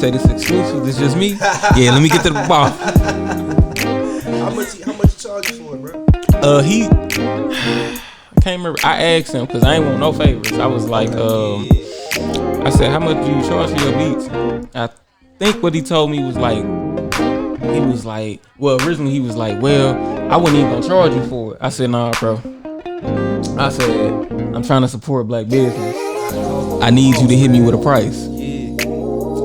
say this exclusive? This just me? Yeah, let me get to the ball. How much you charge you for it, bro? I can't remember. I asked him because I ain't want no favors. I was like, I said, how much do you charge for your beats? I think what he told me was like, well, originally he was like, well, I wasn't even gonna charge you for it. I said, nah, bro. I said, I'm trying to support black business. I need you to hit me with a price.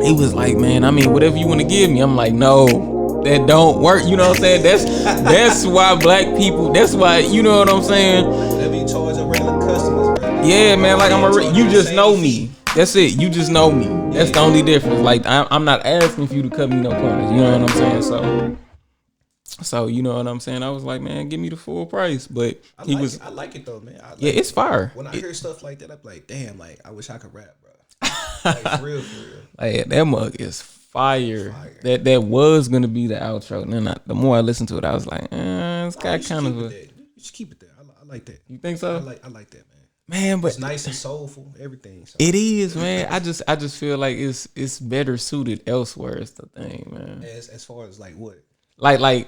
He was like, man, I mean, whatever you want to give me. I'm like, no, that don't work. You know what I'm saying? That's why black people. That's why, you know what I'm saying? Whatever you charge your regular customers, bro. Yeah, man. Like you just know me. That's it. You just know me. That's the only difference. Like I'm not asking for you to cut me no corners. You know what I'm saying? So you know what I'm saying? I was like, man, give me the full price. But I like it though, man. It's fire. When I hear stuff like that, I'm like, damn, like I wish I could rap, bro. Like for real. Like that mug is fire. That was gonna be the outro. And then the more I listened to it, I was like, it's got kind of a. You should keep it there. I like that. You think so? I like that, man. Man, but it's nice and soulful, everything. So. It is, man. I just feel like it's better suited elsewhere. Is the thing, man. As far as like what? Like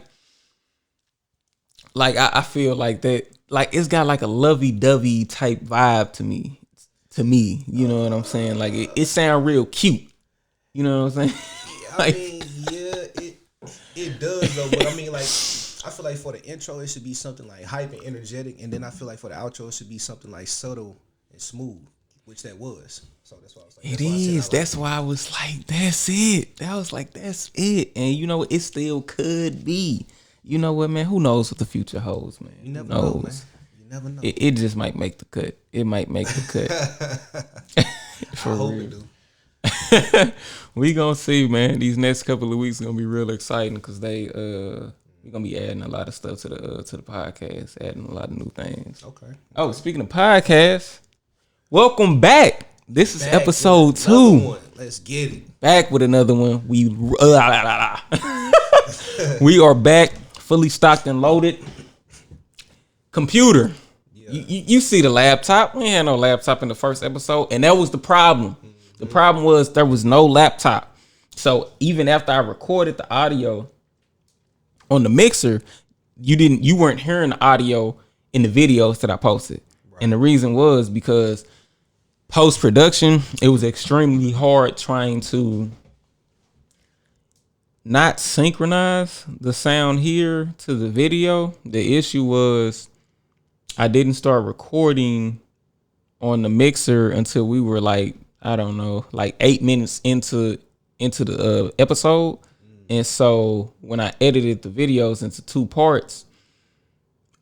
I feel like that. Like it's got like a lovey-dovey type vibe to me. You know what I'm saying? Like it sound real cute. You know what I'm saying? It does though. But I mean, like, I feel like for the intro it should be something like hype and energetic, and then I feel like for the outro it should be something like subtle and smooth, which that was. So that's why I was like, it is. That's why I was like, that's it. I was like, that's it. And you know, it still could be. You know what, man? Who knows what the future holds, man? You never know, man. Never know. It just might make the cut. It might make the cut. I hope it do. We gonna see, man. These next couple of weeks are gonna be real exciting because we're gonna be adding a lot of stuff to the podcast, adding a lot of new things. Okay. Oh, speaking of podcasts, welcome back. This is episode 2. Let's get it. Back with another one. We are back, fully stocked and loaded. Computer. Yeah. You see the laptop. We ain't had no laptop in the first episode, and that was the problem. Mm-hmm. The problem was there was no laptop. So even after I recorded the audio on the mixer, you weren't hearing the audio in the videos that I posted. Right. And the reason was because post-production, it was extremely hard trying to not synchronize the sound here to the video. The issue was I didn't start recording on the mixer until we were like, I don't know, like 8 minutes into the episode. And so when I edited the videos into 2 parts,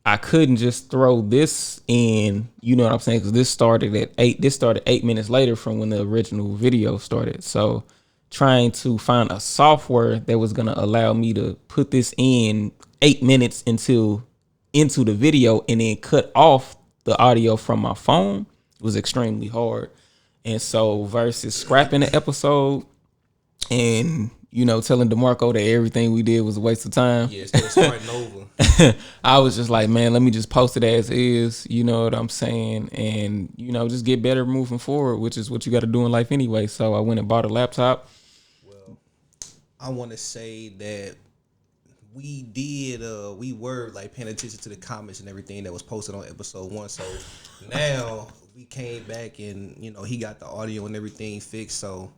I couldn't just throw this in, you know what I'm saying? Because this started at 8 minutes later from when the original video started. So trying to find a software that was going to allow me to put this in 8 minutes into the video and then cut off the audio from my phone was extremely hard. And so versus scrapping the episode and, you know, telling DeMarco that everything we did was a waste of time. Yeah, instead of starting over. I was just like, man, let me just post it as is. You know what I'm saying? And, you know, just get better moving forward, which is what you got to do in life anyway. So I went and bought a laptop. Well, I want to say that we were like paying attention to the comments and everything that was posted on episode 1. So now we came back and, you know, he got the audio and everything fixed. So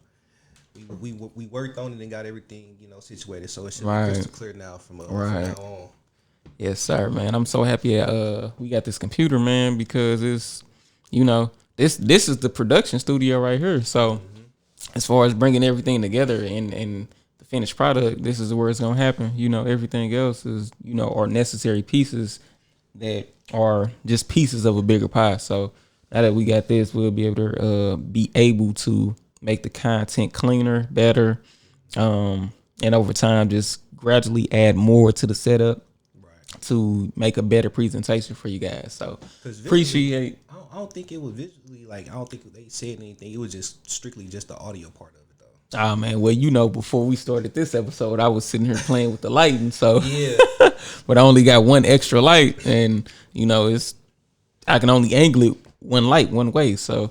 we worked on it and got everything, you know, situated. So it should be crystal clear now from now on. Yes, sir, man. I'm so happy we got this computer, man, because it's, you know, this is the production studio right here. So as far as bringing everything together and the finished product, this is where it's going to happen. You know, everything else is, you know, are necessary pieces that are just pieces of a bigger pie. So now that we got this, we'll be able to make the content cleaner, better, and over time just gradually add more to the setup to make a better presentation for you guys. So appreciate. I don't think it was visually, like, I don't think they said anything. It was just strictly just the audio part of it, though. Oh, man. Well, you know, before we started this episode, I was sitting here playing with the lighting. So, yeah. But I only got one extra light, and, you know, I can only angle it one way. So,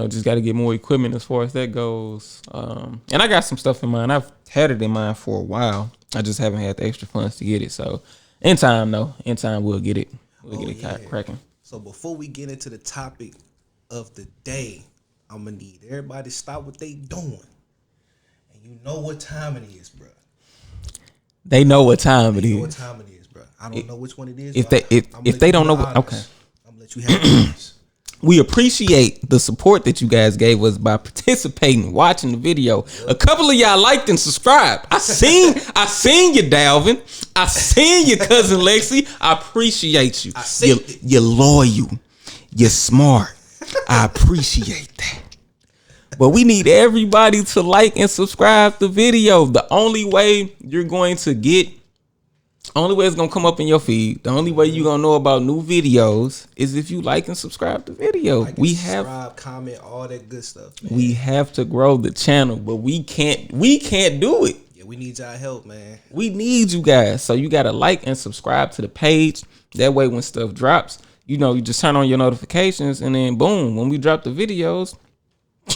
just got to get more equipment as far as that goes. And I got some stuff in mind. I've had it in mind for a while. I just haven't had the extra funds to get it. So in time, we'll get it. We'll get it cracking. So before we get into the topic of the day, I'm gonna need everybody to stop what they doing, and you know what time it is, bro. They know what time it is. Know what time it is, bro. I don't know which one it is. If they don't know, okay, I'm gonna let you have it. We appreciate the support that you guys gave us by participating, watching the video. A couple of y'all liked and subscribed. I seen you, Dalvin. I seen you, cousin Lexi. I appreciate you. You're loyal. You're smart. I appreciate that. But we need everybody to like and subscribe the video. The only way it's gonna come up in your feed. The only way you're gonna know about new videos is if you like and subscribe the video. Comment, all that good stuff, man. We have to grow the channel, but we can't do it. Yeah, we need y'all help, man. We need you guys. So you gotta like and subscribe to the page. That way when stuff drops, you just turn on your notifications, and then boom, when we drop the videos,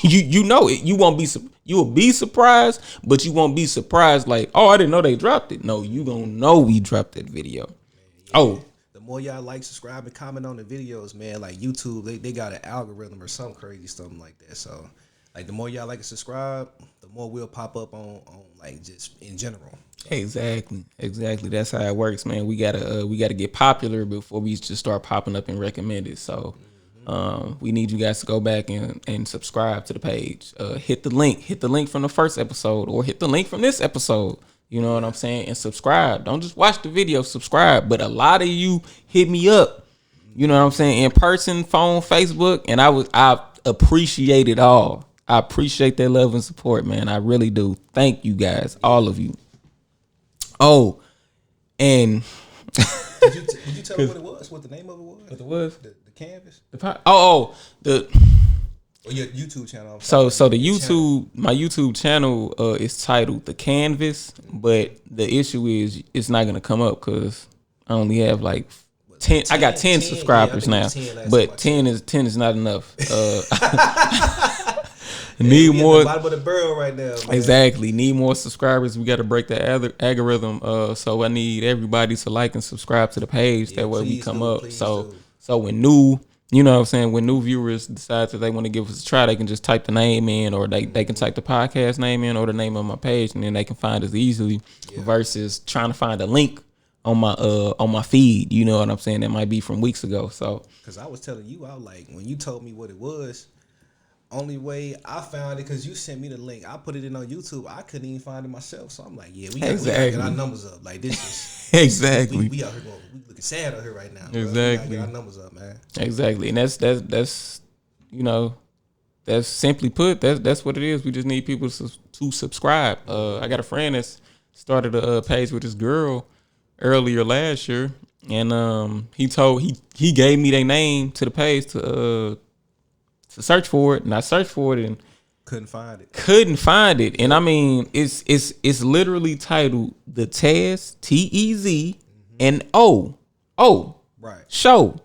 you know it. You will be surprised, but you won't be surprised like, oh, I didn't know they dropped it. No, you gonna know we dropped that video. Yeah. Oh, the more y'all like, subscribe, and comment on the videos, man. Like YouTube, they got an algorithm or some crazy something like that. So like the more y'all like and subscribe, the more we'll pop up on like just in general. So. Exactly. That's how it works, man. We gotta get popular before we just start popping up and recommended. So we need you guys to go back and subscribe to the page. Hit the link from the first episode, or hit the link from this episode. You know what I'm saying? And subscribe. Don't just watch the video, subscribe. But a lot of you hit me up, you know what I'm saying, in person, phone, Facebook, and I appreciate it all. I appreciate that love and support, man. I really do. Thank you guys, all of you. Oh, and Did you tell me what it was? What the name of it was? What it was? The canvas. Or your YouTube channel. So the YouTube, my YouTube channel is titled The Canvas, but the issue is it's not gonna come up because I only have like 10. I got 10 subscribers now, but 10 is not enough. Need more. Bottom of the barrel right now, man. Exactly. Need more subscribers. We got to break the algorithm. So I need everybody to like and subscribe to the page. That way we come up. So when new, you know what I'm saying, when new viewers decide that they want to give us a try, they can just type the name in, or they can type the podcast name in, or the name of my page, and then they can find us easily. Versus trying to find a link on my feed. You know what I'm saying? That might be from weeks ago. So because I was telling you, I was like, when you told me what it was. Only way I found it because you sent me the link. I put it in on YouTube. I couldn't even find it myself. So I'm like, yeah, we gotta get our numbers up. Like this is exactly. We out here we looking sad out here right now. Exactly. We gotta get our numbers up, man. Exactly, and that's that's simply put. That's what it is. We just need people to subscribe. I got a friend that's started a page with this girl earlier last year, and he gave me their name to the page to search for it, and I searched for it and couldn't find it. And I mean, it's literally titled The Tez, TEZ and O right show.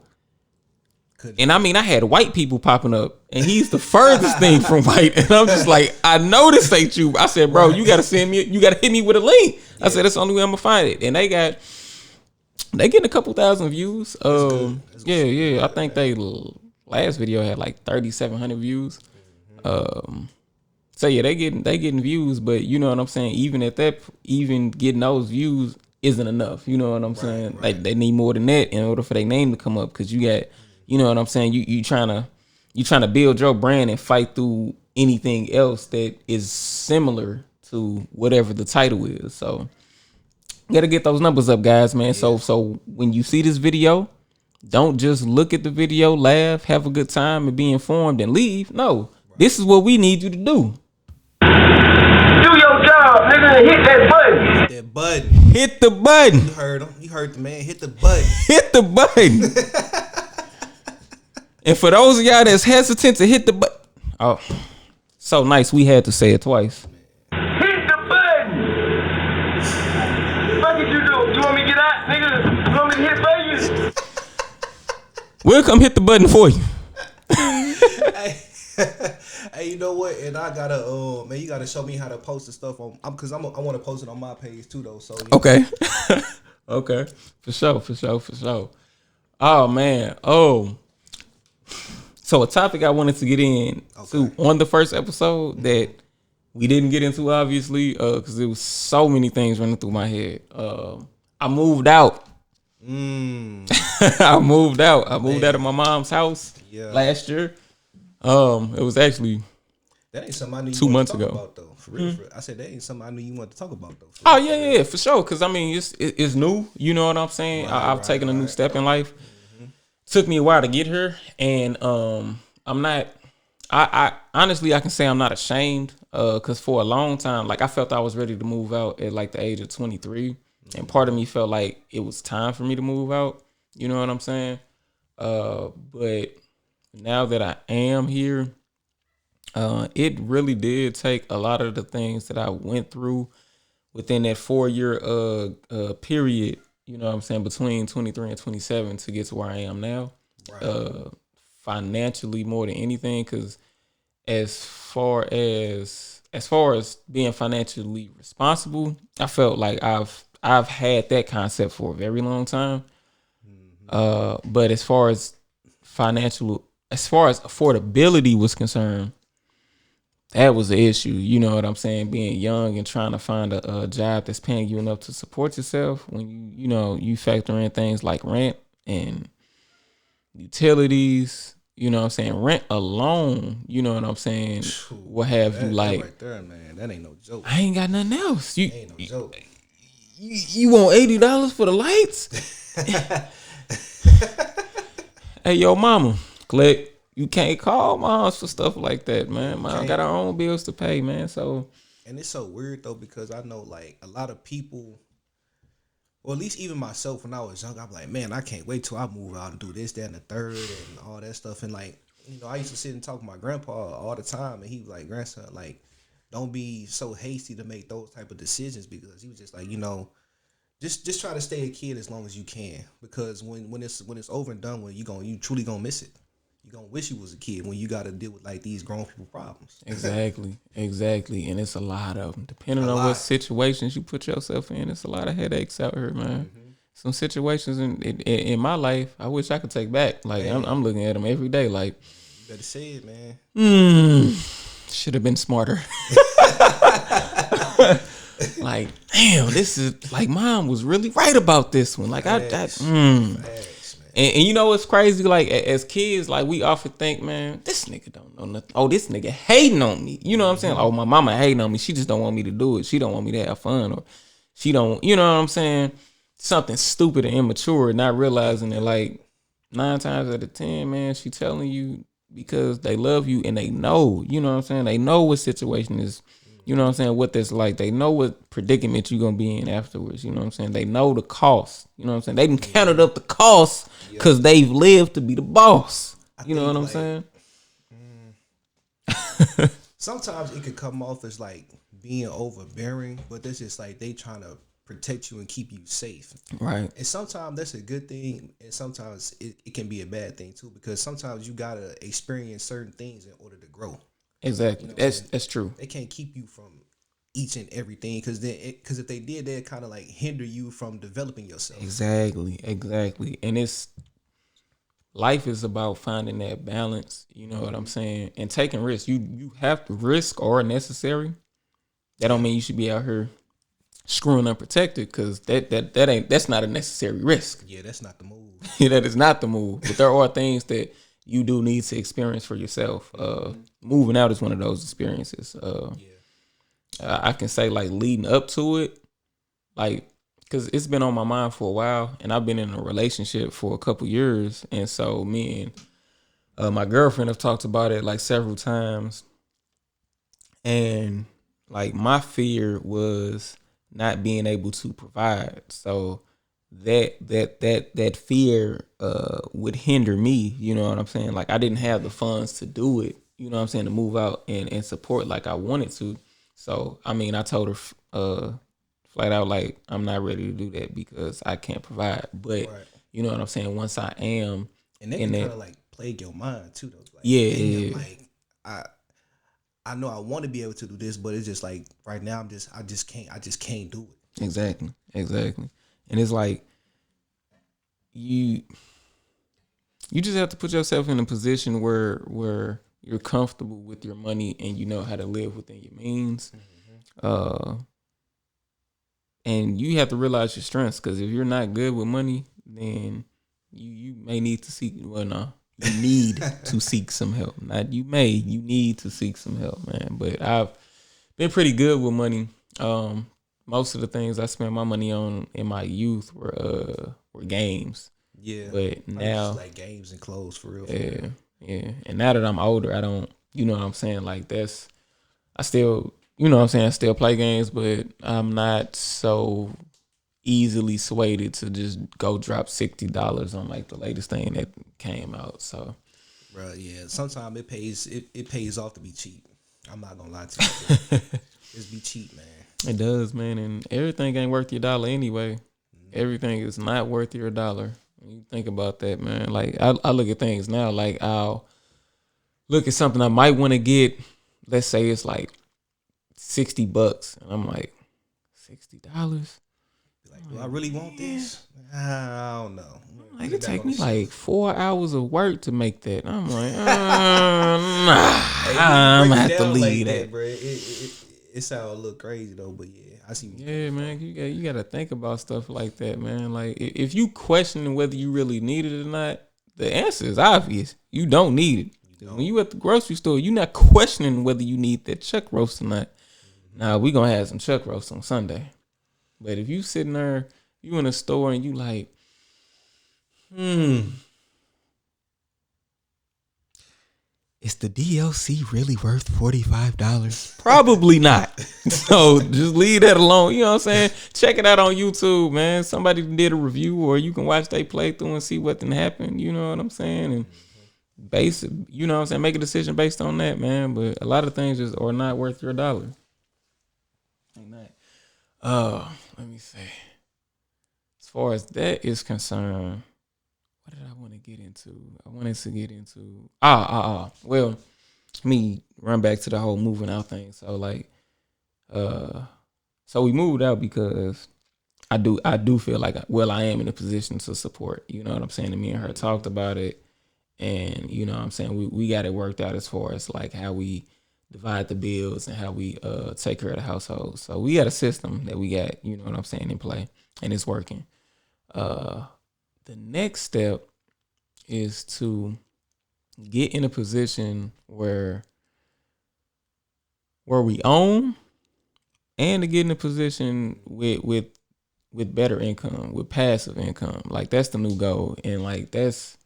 And I mean, I had white people popping up, and he's the furthest thing from white. And I'm just like, I know this ain't you. I said, bro, you gotta hit me with a link. I said, that's the only way I'm gonna find it. And they getting a couple thousand views. That's good. I think they last video had like 3,700 views. So yeah, they getting views, but you know what I'm saying. Even getting those views isn't enough. You know what I'm saying. Right. Like they need more than that in order for their name to come up. Because you got, you know what I'm saying. You trying to build your brand and fight through anything else that is similar to whatever the title is. So you gotta get those numbers up, guys, man. Yeah. So when you see this video, don't just look at the video, laugh, have a good time, and be informed and leave. No, this is what we need you to do. Do your job, nigga. Hit that button. Hit the button. You heard him. You heard the man. Hit the button. Hit the button. And for those of y'all that's hesitant to hit the button, oh, so nice. We had to say it twice. Hit the button. What did you do? You want me to get out, nigga? You want me to hit for you? We'll come hit the button for you. Hey, you know what? And I gotta, man, you gotta show me how to post the stuff on. Cause I want to post it on my page too, though. So Okay. Okay. For sure. Oh man. Oh. So a topic I wanted to get in to on the first episode that we didn't get into, obviously, because there was so many things running through my head. I moved out. I moved out. I moved out of my mom's house last year. It was actually that ain't something I knew you 2 months to talk ago. about though. For real, I said that ain't something I knew you wanted to talk about though. Oh yeah, for sure. Because I mean, it's new. You know what I'm saying? I've taken a new step in life. Took me a while to get here, and I'm not. I honestly, I can say I'm not ashamed. Because for a long time, like I felt I was ready to move out at like the age of 23, and part of me felt like it was time for me to move out. You know what I'm saying? But now that I am here, it really did take a lot of the things that I went through within that 4-year period, you know what I'm saying, between 23 and 27 to get to where I am now. Right. Financially more than anything, because as far as being financially responsible, I felt like I've had that concept for a very long time. But as far as affordability was concerned, that was the issue. You know what I'm saying? Being young and trying to find a job that's paying you enough to support yourself when you factor in things like rent and utilities. You know what I'm saying? Rent alone, you know what I'm saying, will have you like, that right there, man. That ain't no joke. I ain't got nothing else. Ain't no joke. You want $80 for the lights? Hey, yo, mama, click. You can't call moms for stuff like that, man. Mom got our own bills to pay, man. So, and it's so weird though, because I know like a lot of people, or at least even myself when I was young, I'm like, man, I can't wait till I move out and do this, that, and the third, and all that stuff. And like, I used to sit and talk to my grandpa all the time, and he was like, grandson, like, don't be so hasty to make those type of decisions, because he was just like, just try to stay a kid as long as you can, because when it's over and done with, you truly gonna miss it. You gonna wish you was a kid when you got to deal with like these grown people problems. Exactly, and it's a lot of them. Depending on what situations you put yourself in, it's a lot of headaches out here, man. Some situations in my life, I wish I could take back. Like I'm looking at them every day. Like, you better say it, man. Should have been smarter. Like, damn, this is like, mom was really right about this one. Like, And you know what's crazy? Like, as kids, like, we often think, man, this nigga don't know nothing. Oh, this nigga hating on me. You know what I'm saying? Oh, my mama hating on me. She just don't want me to do it. She don't want me to have fun, or she don't, you know what I'm saying? Something stupid and immature, not realizing that, like, 9 times out of 10, man, she telling you because they love you and they know, you know what I'm saying? They know what situation is, you know what I'm saying, what that's like. They know what predicament you're going to be in afterwards, you know what I'm saying? They know the cost, you know what I'm saying? They done counted up the cost because they've lived to be the boss. You know what I'm saying? Sometimes it could come off as like being overbearing, but that's just like they trying to protect you and keep you safe. Right. And sometimes that's a good thing, and sometimes it can be a bad thing too, because sometimes you got to experience certain things in order to grow. Exactly. You know that's true. They can't keep you from each and everything, because if they did, they'd kind of like hinder you from developing yourself. Exactly. And life is about finding that balance. You know what I'm saying? And taking risks. You have to, risk are necessary. That don't mean you should be out here screwing unprotected, because that's not a necessary risk. Yeah, that's not the move. That is not the move. But there are things that you do need to experience for yourself. Moving out is one of those experiences. I can say, like, leading up to it, like, because it's been on my mind for a while, and I've been in a relationship for a couple years, and so me and my girlfriend have talked about it like several times, and like my fear was not being able to provide. So that fear would hinder me, you know what I'm saying? Like, I didn't have the funds to do it, you know what I'm saying, to move out and support like I wanted to. So, I mean, I told her flat out, like, I'm not ready to do that because I can't provide. But, you know what I'm saying, once I am. And they can kind of like plague your mind too, though. Like, yeah. Like, I I know I want to be able to do this, but it's just like right now I just can't do it. Exactly. And it's like you just have to put yourself in a position where you're comfortable with your money and you know how to live within your means. Uh, and you have to realize your strengths, because if you're not good with money, then you may need to seek. Well, no, you need to seek some help. Not you may, you need to seek some help, man. But I've been pretty good with money. Most of the things I spent my money on in my youth were games. Yeah, But I now, just like games and clothes for real. yeah. And now that I'm older, I don't, you know what I'm saying? Like I still, you know what I'm saying? I still play games, but I'm not so easily swayed to just go drop $60 on like the latest thing that came out. So, Bro, yeah. Sometimes it pays off to be cheap. I'm not gonna lie to you. Bro. Just be cheap, man. it does, man. And everything ain't worth your dollar anyway. Everything is not worth your dollar. When you think about that, man. Like I look at things now, like I'll look at something I might want to get. Let's say it's like $60, and I'm like, $60. Like, do I really want this? I don't know. Like, it take me like 4 hours of work to make that. I'm like, nah, I'm gonna have to leave like that. bro. It sounds a little crazy though, but yeah, I see. Yeah, man, you got to think about stuff like that, man. Like, if you question whether you really need it or not, the answer is obvious. You don't need it. When you at the grocery store, you're not questioning whether you need that chuck roast or not. Now, we gonna have some chuck roast on Sunday. But if you sitting there, you in a store and you like, is the DLC really worth $45? Probably not. So just leave that alone. You know what I'm saying? Check it out on YouTube, man. Somebody did a review, or you can watch they playthrough and see what then happened. You know what I'm saying? And you know what I'm saying? Make a decision based on that, man. But a lot of things just are not worth your dollar. Ain't that? Let me see. As far as that is concerned, what did I want to get into? I wanted to get into well, let me run back to the whole moving out thing. So like, so we moved out because I do feel like, well, I am in a position to support. You know what I'm saying? And me and her talked about it, and you know what I'm saying, we got it worked out as far as like how we divide the bills and how we take care of the household. So we got a system that we got, you know what I'm saying, in play, and it's working. The next step is to get in a position where we own, and to get in a position with better income, with passive income. Like, that's the new goal. And like that's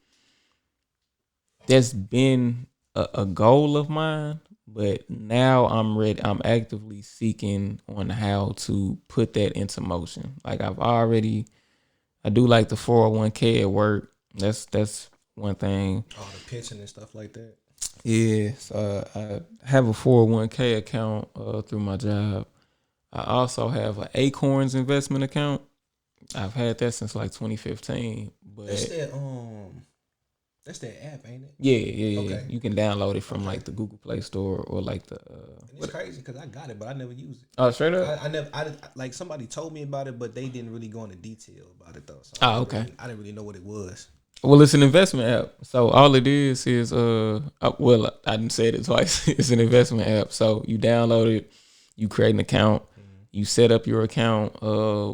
been a goal of mine, but now I'm ready. I'm actively seeking on how to put that into motion. Like, I do like the 401k at work. That's one thing. Oh, the pension and stuff like that. Yeah, so I have a 401k account through my job. I also have an Acorns investment account. I've had that since like 2015. But that's that app, ain't it? Yeah. Okay. You can download it from like the Google Play Store or like the. It's crazy because I got it, but I never used it. Oh, straight up. I never. Like, somebody told me about it, but they didn't really go into detail about it though. So Okay. I didn't really know what it was. Well, it's an investment app. So all it is well, I didn't say it twice. It's an investment app. So you download it, you create an account, you set up your account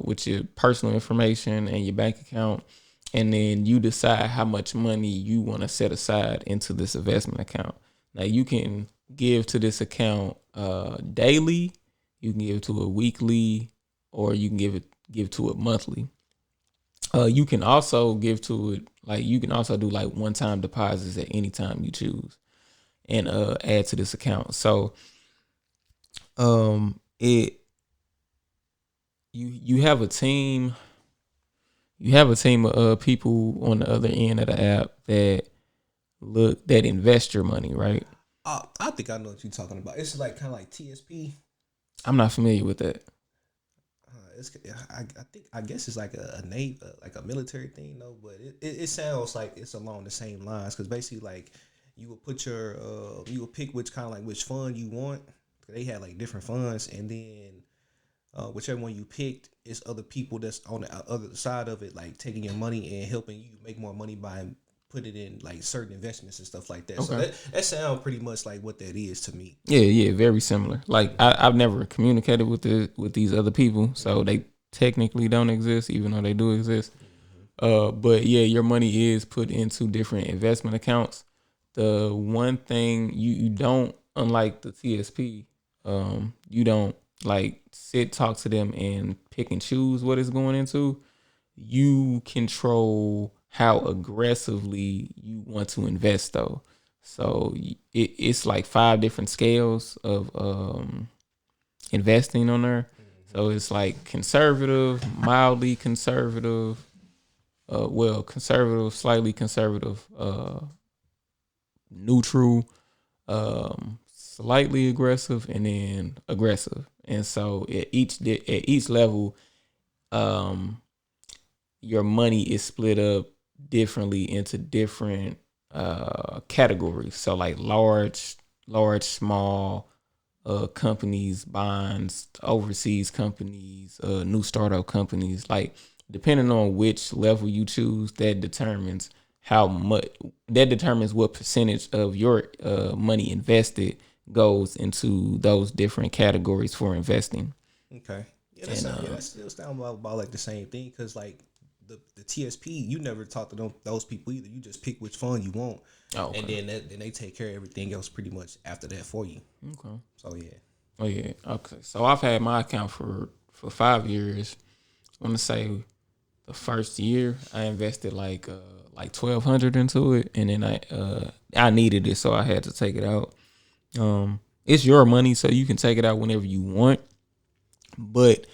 with your personal information and your bank account, and then you decide how much money you want to set aside into this investment account. Now, you can give to this account daily, you can give to it weekly, or you can give to it monthly. You can also give to it, like, you can also do like one-time deposits at any time you choose, and add to this account. So you have a team. You have a team of people on the other end of the app that invest your money, right? I think I know what you're talking about. It's like kind of like TSP. I'm not familiar with that. I guess it's like a navy, like a military thing, though. But it sounds like it's along the same lines, because basically, like, you would put your you would pick which kind of like which fund you want. They had like different funds, and then whichever one you picked is other people that's on the other side of it, like taking your money and helping you make more money by put it in like certain investments and stuff like that. Okay. So that sounds pretty much like what that is to me. Yeah, very similar. Like I've never communicated with these other people, so they technically don't exist, even though they do exist. But yeah, your money is put into different investment accounts. The one thing you don't, unlike the TSP, you don't like talk to them and pick and choose what it's going into. You control how aggressively you want to invest though. So it's like 5 different scales of investing on there. So it's like conservative, mildly conservative, conservative, slightly conservative, neutral, slightly aggressive, and then aggressive. And so at each level, your money is split up differently into different categories. So like large, small companies, bonds, overseas companies, new startup companies. Like depending on which level you choose, that determines what percentage of your money invested goes into those different categories for investing. Okay. Yeah, that still sounds about like the same thing, because like the TSP, you never talk to those people either. You just pick which fund you want, and then they take care of everything else pretty much after that for you. Okay. So yeah. Oh yeah. Okay. So I've had my account for 5 years. I want to say the first year I invested like $1,200 into it, and then I needed it, so I had to take it out. It's your money, so you can take it out whenever you want, but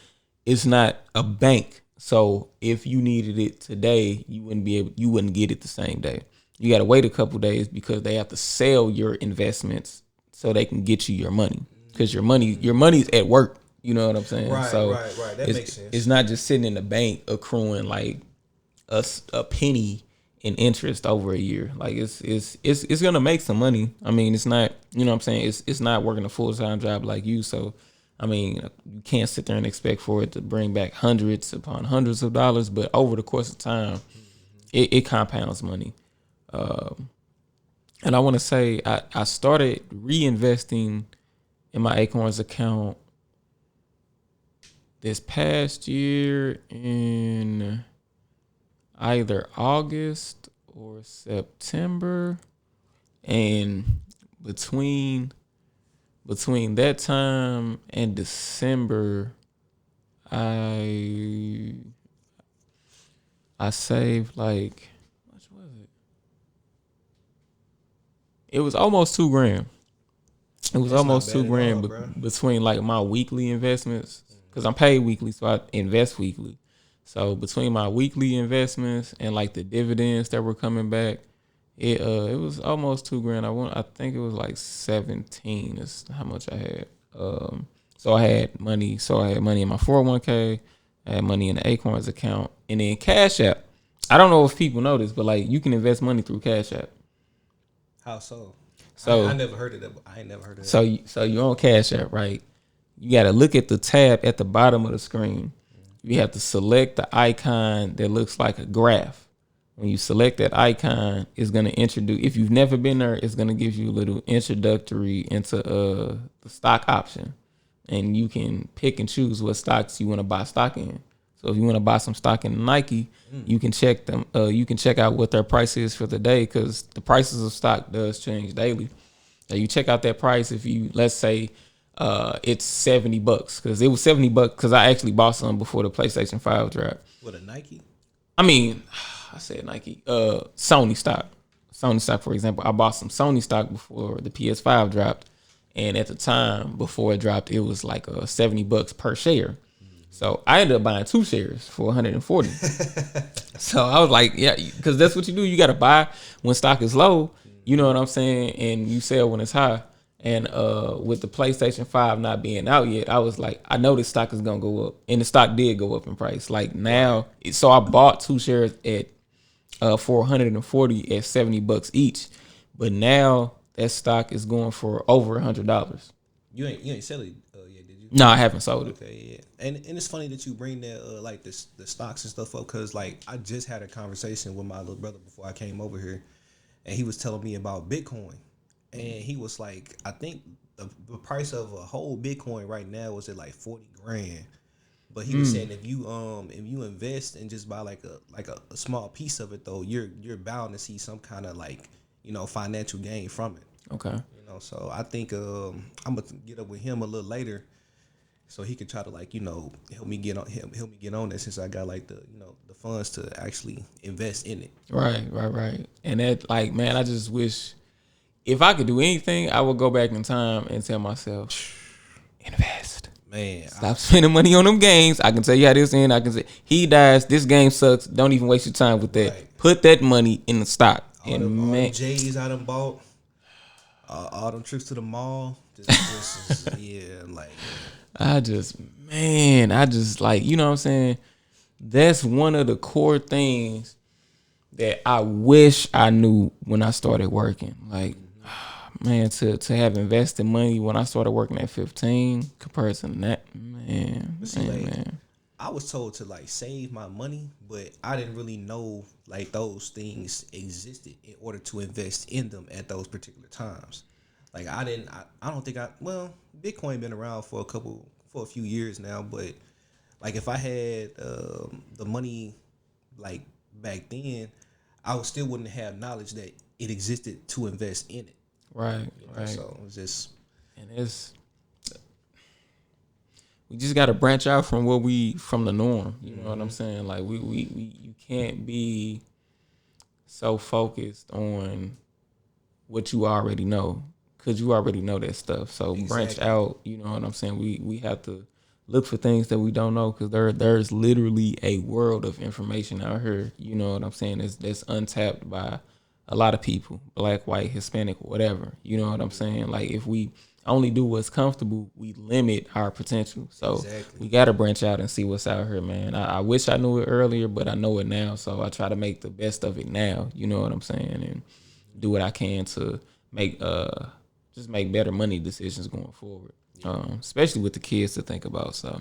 it's not a bank. So if you needed it today, you wouldn't get it the same day. You got to wait a couple days because they have to sell your investments so they can get you your money, because your money's at work. You know what I'm saying? Right, so right. That makes sense. It's not just sitting in the bank accruing like a penny in interest over a year. Like it's gonna make some money. I mean, it's not, you know what I'm saying? It's not working a full-time job like you. So I mean, you can't sit there and expect for it to bring back hundreds upon hundreds of dollars, but over the course of time, it compounds money. And I want to say I started reinvesting in my Acorns account this past year in either August or September, and between that time and December, I saved like, how much was it? It was almost $2,000. It was almost $2,000 between like my weekly investments, because I'm paid weekly, so I invest weekly. So between my weekly investments and like the dividends that were coming back, it was almost $2,000. I think it was like 17 is how much I had. So I had money in my 401k, I had money in the Acorns account, and then Cash App. I don't know if people know this, but like you can invest money through Cash App. How so? So I never heard of that. I ain't never heard of that. So you're on Cash App, right? You got to look at the tab at the bottom of the screen. You have to select the icon that looks like a graph. When you select that icon, it's going to introduce, if you've never been there, it's going to give you a little introductory into the stock option. And you can pick and choose what stocks you want to buy stock in. So if you want to buy some stock in Nike, you can check them. You can check out what their price is for the day, because the prices of stock does change daily. So you check out that price. If you, let's say, it's $70, because it was $70 because I actually bought some before the PlayStation 5 dropped. What, a Nike? I mean, I said Nike. Sony stock. Sony stock, for example. I bought some Sony stock before the PS5 dropped, and at the time before it dropped, it was like $70 per share. So I ended up buying 2 shares for $140. So I was like, yeah, because that's what you do. You got to buy when stock is low. You know what I'm saying? And you sell when it's high. And with the PlayStation 5 not being out yet, I was like, I know this stock is going to go up. And the stock did go up in price. Like now, so I bought 2 shares at $440 at $70 each. But now that stock is going for over $100. You ain't sell it yet, did you? No, I haven't sold it. Okay, yeah. And it's funny that you bring that like the stocks and stuff up, because like I just had a conversation with my little brother before I came over here, and he was telling me about Bitcoin, and he was like, I think the price of a whole Bitcoin right now is at like 40 grand. But he was saying if you invest and just buy like a small piece of it though, you're bound to see some kind of like, you know, financial gain from it. Okay. You know, so I think I'm gonna get up with him a little later, so he could try to like, you know, help me get on that, since I got like the, you know, the funds to actually invest in it. Right. And that, like, man, I just wish if I could do anything, I would go back in time and tell myself, invest. Man, Stop spending money on them games. I can tell you how this end. I can say he dies. This game sucks. Don't even waste your time with that. Right. Put that money in the stock. all them J's I done bought, all them trips to the mall, just yeah, like. I just like, you know what I'm saying? That's one of the core things that I wish I knew when I started working. Like, man, to have invested money when I started working at 15 compared to that, man. I was told to like save my money, but I didn't really know like those things existed in order to invest in them at those particular times. Like I don't think Bitcoin been around for a few years now, but like if I had the money like back then, I still wouldn't have knowledge that it existed to invest in it. Right, You know? right. So it's just, And we just got to branch out from the norm. You know what I'm saying? Like you can't be so focused on what you already know, because you already know that stuff. So branch out. You know what I'm saying? We have to look for things that we don't know, because there's literally a world of information out here. You know what I'm saying? That's untapped by a lot of people, black, white, Hispanic, whatever. You know what I'm saying? Like if we only do what's comfortable, we limit our potential. So we got to branch out and see what's out here, man. I wish I knew it earlier, but I know it now. So I try to make the best of it now. You know what I'm saying? And do what I can to make just make better money decisions going forward. Especially with the kids to think about. So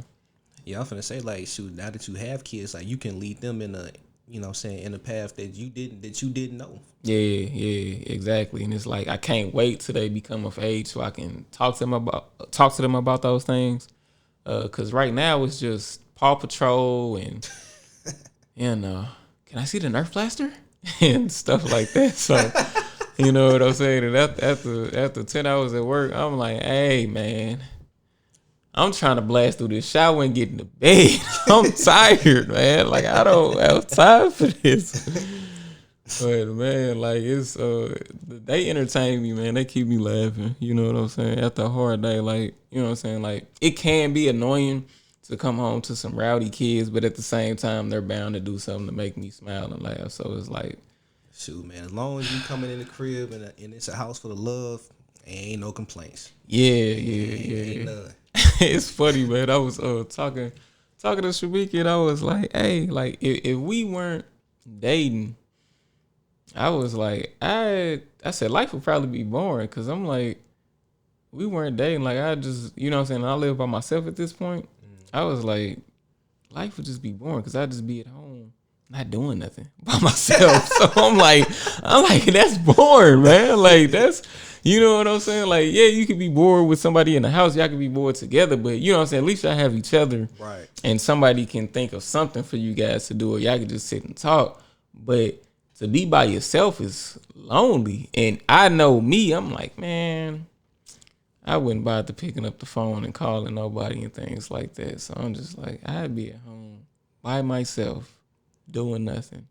yeah, I'm finna say, like, shoot, now that you have kids, like you can lead them in a, you know what I'm saying, in a path that you didn't know. Yeah, exactly. And it's like I can't wait till they become of age so I can talk to them about those things. Cause right now it's just Paw Patrol and can I see the Nerf blaster and stuff like that. So you know what I'm saying? And after 10 hours at work, I'm like, hey man, I'm trying to blast through this shower and get into bed. I'm tired, man. Like I don't have time for this. But man, like it's they entertain me, man. They keep me laughing. You know what I'm saying? After a hard day, like, you know what I'm saying? Like it can be annoying to come home to some rowdy kids, but at the same time, they're bound to do something to make me smile and laugh. So it's like, shoot, man, as long as you coming in the crib and it's a house full of love, ain't no complaints. Yeah. Ain't none. It's funny, man. I was talking to Shabiki, and I was like, hey, like if we weren't dating, I was like, I said life would probably be boring, because I'm like, we weren't dating. Like I just, you know what I'm saying, I live by myself at this point. I was like, life would just be boring, because I'd just be at home not doing nothing by myself. So I'm like, that's boring, man. Like that's, you know what I'm saying? Like, yeah, you could be bored with somebody in the house. Y'all could be bored together, but you know what I'm saying? At least y'all have each other. Right. And somebody can think of something for you guys to do, or y'all can just sit and talk. But to be by yourself is lonely. And I know me, I'm like, man, I wouldn't bother picking up the phone and calling nobody and things like that. So I'm just like, I'd be at home by myself doing nothing.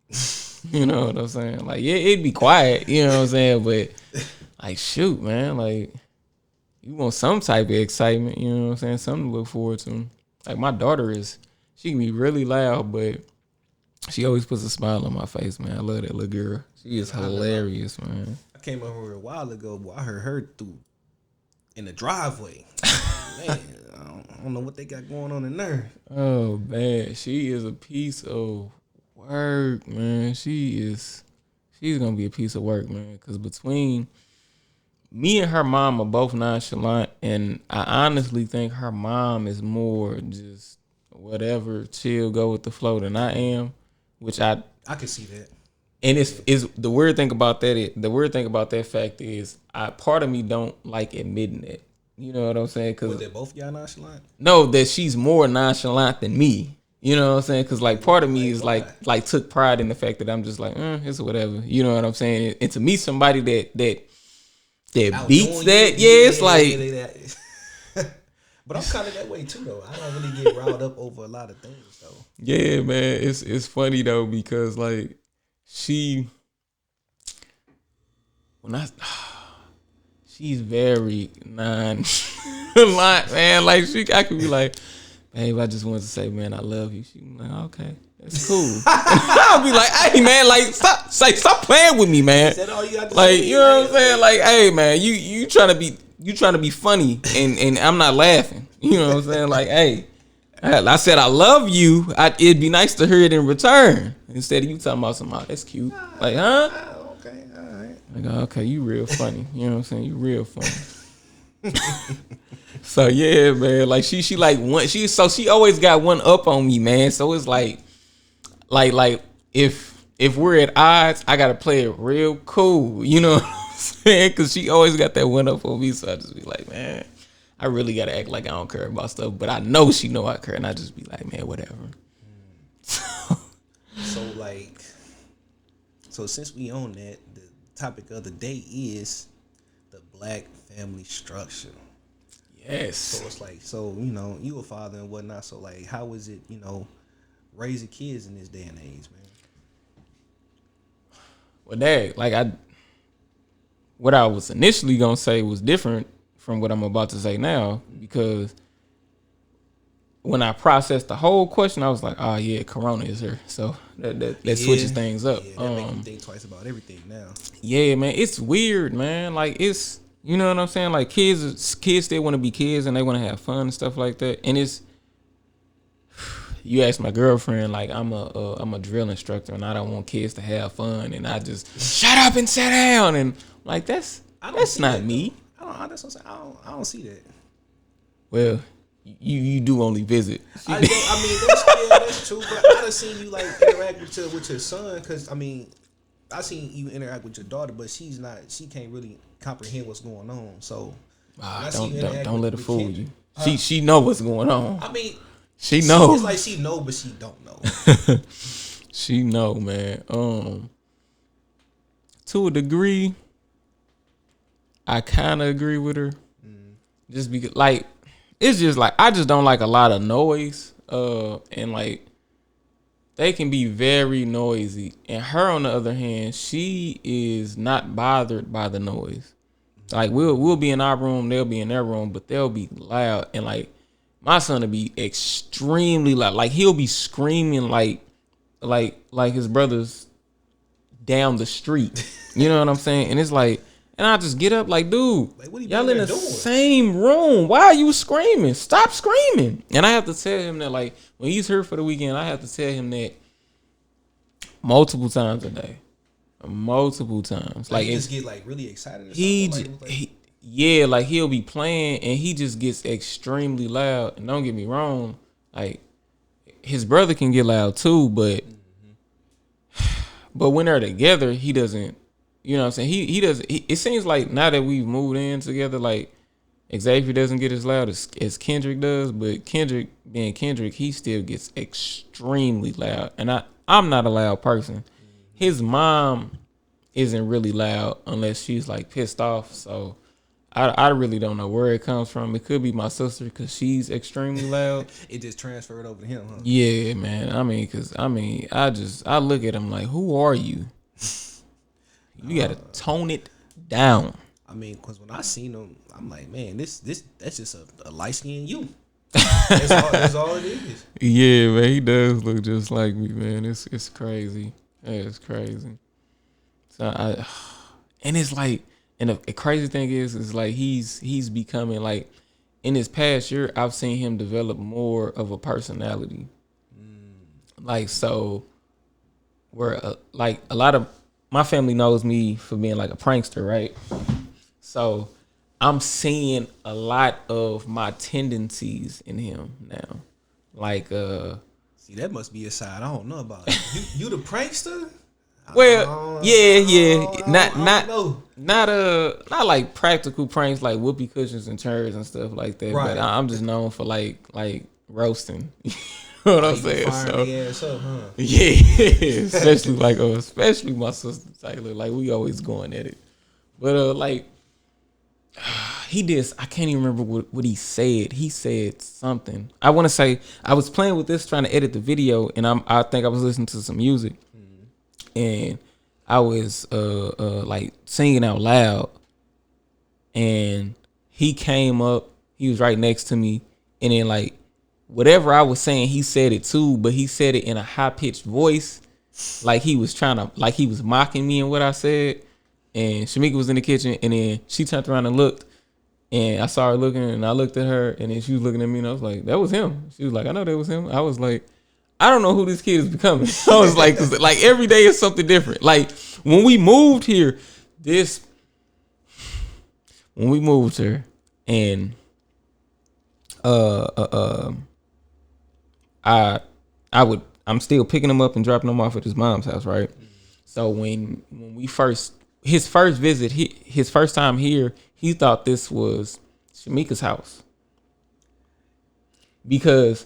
You know what I'm saying? Like, yeah, it'd be quiet, you know what I'm saying? But like, shoot, man, like you want some type of excitement, you know what I'm saying? Something to look forward to. Like my daughter she can be really loud, but she always puts a smile on my face, man. I love that little girl. She is hilarious, man. I came over here a while ago, boy. I heard her in the driveway. Man, I don't know what they got going on in there. Oh man, she is a piece of work, man. She she's gonna be a piece of work, man. Because between me and her mom are both nonchalant, and I honestly think her mom is more just whatever, chill, go with the flow than I am, which I can see that. And it's the weird thing about that. The weird thing about that fact is, part of me don't like admitting it. You know what I'm saying? Because they're both y'all nonchalant. No, that she's more nonchalant than me. You know what I'm saying? Because like part of me is like took pride in the fact that I'm just like, it's whatever. You know what I'm saying? And to me, somebody that beats that, it's like. But I'm kind of that way too, though. I don't really get riled up over a lot of things, though. Yeah, man, it's funny though because like she's very nonchalant, man. Like I could be like, babe, I just wanted to say, man, I love you. She be like, okay, that's cool. I'll be like, hey, man, like stop playing with me, man. Is that all you got to like, say? you know what I'm saying? Like, hey, man, you trying to be funny, and I'm not laughing. You know what I'm saying? Like, hey, I said I love you. It'd be nice to hear it in return instead of you talking about somebody. That's cute. Like, huh? Okay, all right. Like, okay, you real funny. You know what I'm saying? You real funny. So yeah, man. Like she like one. She always got one up on me, man. So it's like if we're at odds, I gotta play it real cool. You know what I'm saying? Because she always got that one up on me. So I just be like, man, I really gotta act like I don't care about stuff, but I know she know I care, and I just be like, man, whatever. So since we own that, the topic of the day is the black family structure. Yes. So it's like, you a father and whatnot. So like, how is it, raising kids in this day and age, man? Well, Dad, what I was initially gonna say was different from what I'm about to say now, because when I processed the whole question, I was like, oh yeah, Corona is here. So that switches things up. Yeah, that makes you think twice about everything now. Yeah, man, it's weird, man. Like it's, you know what I'm saying? Like kids still want to be kids and they want to have fun and stuff like that. And it's, you ask my girlfriend, like I'm a drill instructor and I don't want kids to have fun, and I just shut up and sit down, and like that's not me. That's what I'm saying. I don't see that. Well, you do only visit. I mean, that's true. But I done seen you like interact with your son, because I mean, I seen you interact with your daughter, but she can't really comprehend what's going on. So don't let her fool you. She know what's going on. I mean, she know. It's like she know, but she don't know. She know, man. To a degree, I kind of agree with her. Just because, like, it's just like I just don't like a lot of noise. And like they can be very noisy. And her, on the other hand, she is not bothered by the noise. Like we'll be in our room, they'll be in their room, but they'll be loud. And like my son will be extremely loud. Like he'll be screaming like his brothers down the street. You know what I'm saying? And it's like, and I just get up like, dude, y'all in the same room. Why are you screaming? Stop screaming. And I have to tell him that, like, when he's here for the weekend, I have to tell him that multiple times a day. Multiple times. Like he just get like really excited or something? Like he'll be playing and he just gets extremely loud. And don't get me wrong, like his brother can get loud too, but when they're together, he doesn't. You know what I'm saying? He doesn't. It seems like now that we've moved in together, like Xavier doesn't get as loud as Kendrick does, but Kendrick, being Kendrick, he still gets extremely loud. And I'm not a loud person. His mom isn't really loud unless she's like pissed off. So I really don't know where it comes from. It could be my sister because she's extremely loud. It just transferred over to him, huh? Yeah, man. I look at him like, who are you? You gotta tone it down. I mean, because when I seen him, I'm like, man, that's just a light skinned you. That's all it is. Yeah, man, he does look just like me, man. It's crazy. Yeah, it's crazy. So and it's like, and the crazy thing is like he's becoming like, in this past year, I've seen him develop more of a personality. Like, so where like a lot of my family knows me for being like a prankster, right? So I'm seeing a lot of my tendencies in him now. Like See, that must be a side I don't know about. You the prankster? well, yeah. No. Not like practical pranks like whoopee cushions and chairs and stuff like that. Right. But I'm just known for like roasting. You know what I'm saying? So The ass up, huh? yeah, especially my sister Taylor. Like we always going at it. But like he did. I can't even remember what he said. He said something. I want to say I was playing with this trying to edit the video, and I think I was listening to some music, and I was like singing out loud, and he came up. He was right next to me, and then like whatever I was saying, he said it too, but he said it in a high pitched voice, like he was mocking me and what I said. And Shamika was in the kitchen, and then she turned around and looked, and I saw her looking, and I looked at her, and then she was looking at me, and I was like, that was him. She was like, I know that was him. I was like, I don't know who this kid is becoming. I was like, 'cause like every day is something different. Like when we moved here, and I'm still picking him up and dropping him off at his mom's house, right? So when we his first visit, his first time here, he thought this was Shamika's house. Because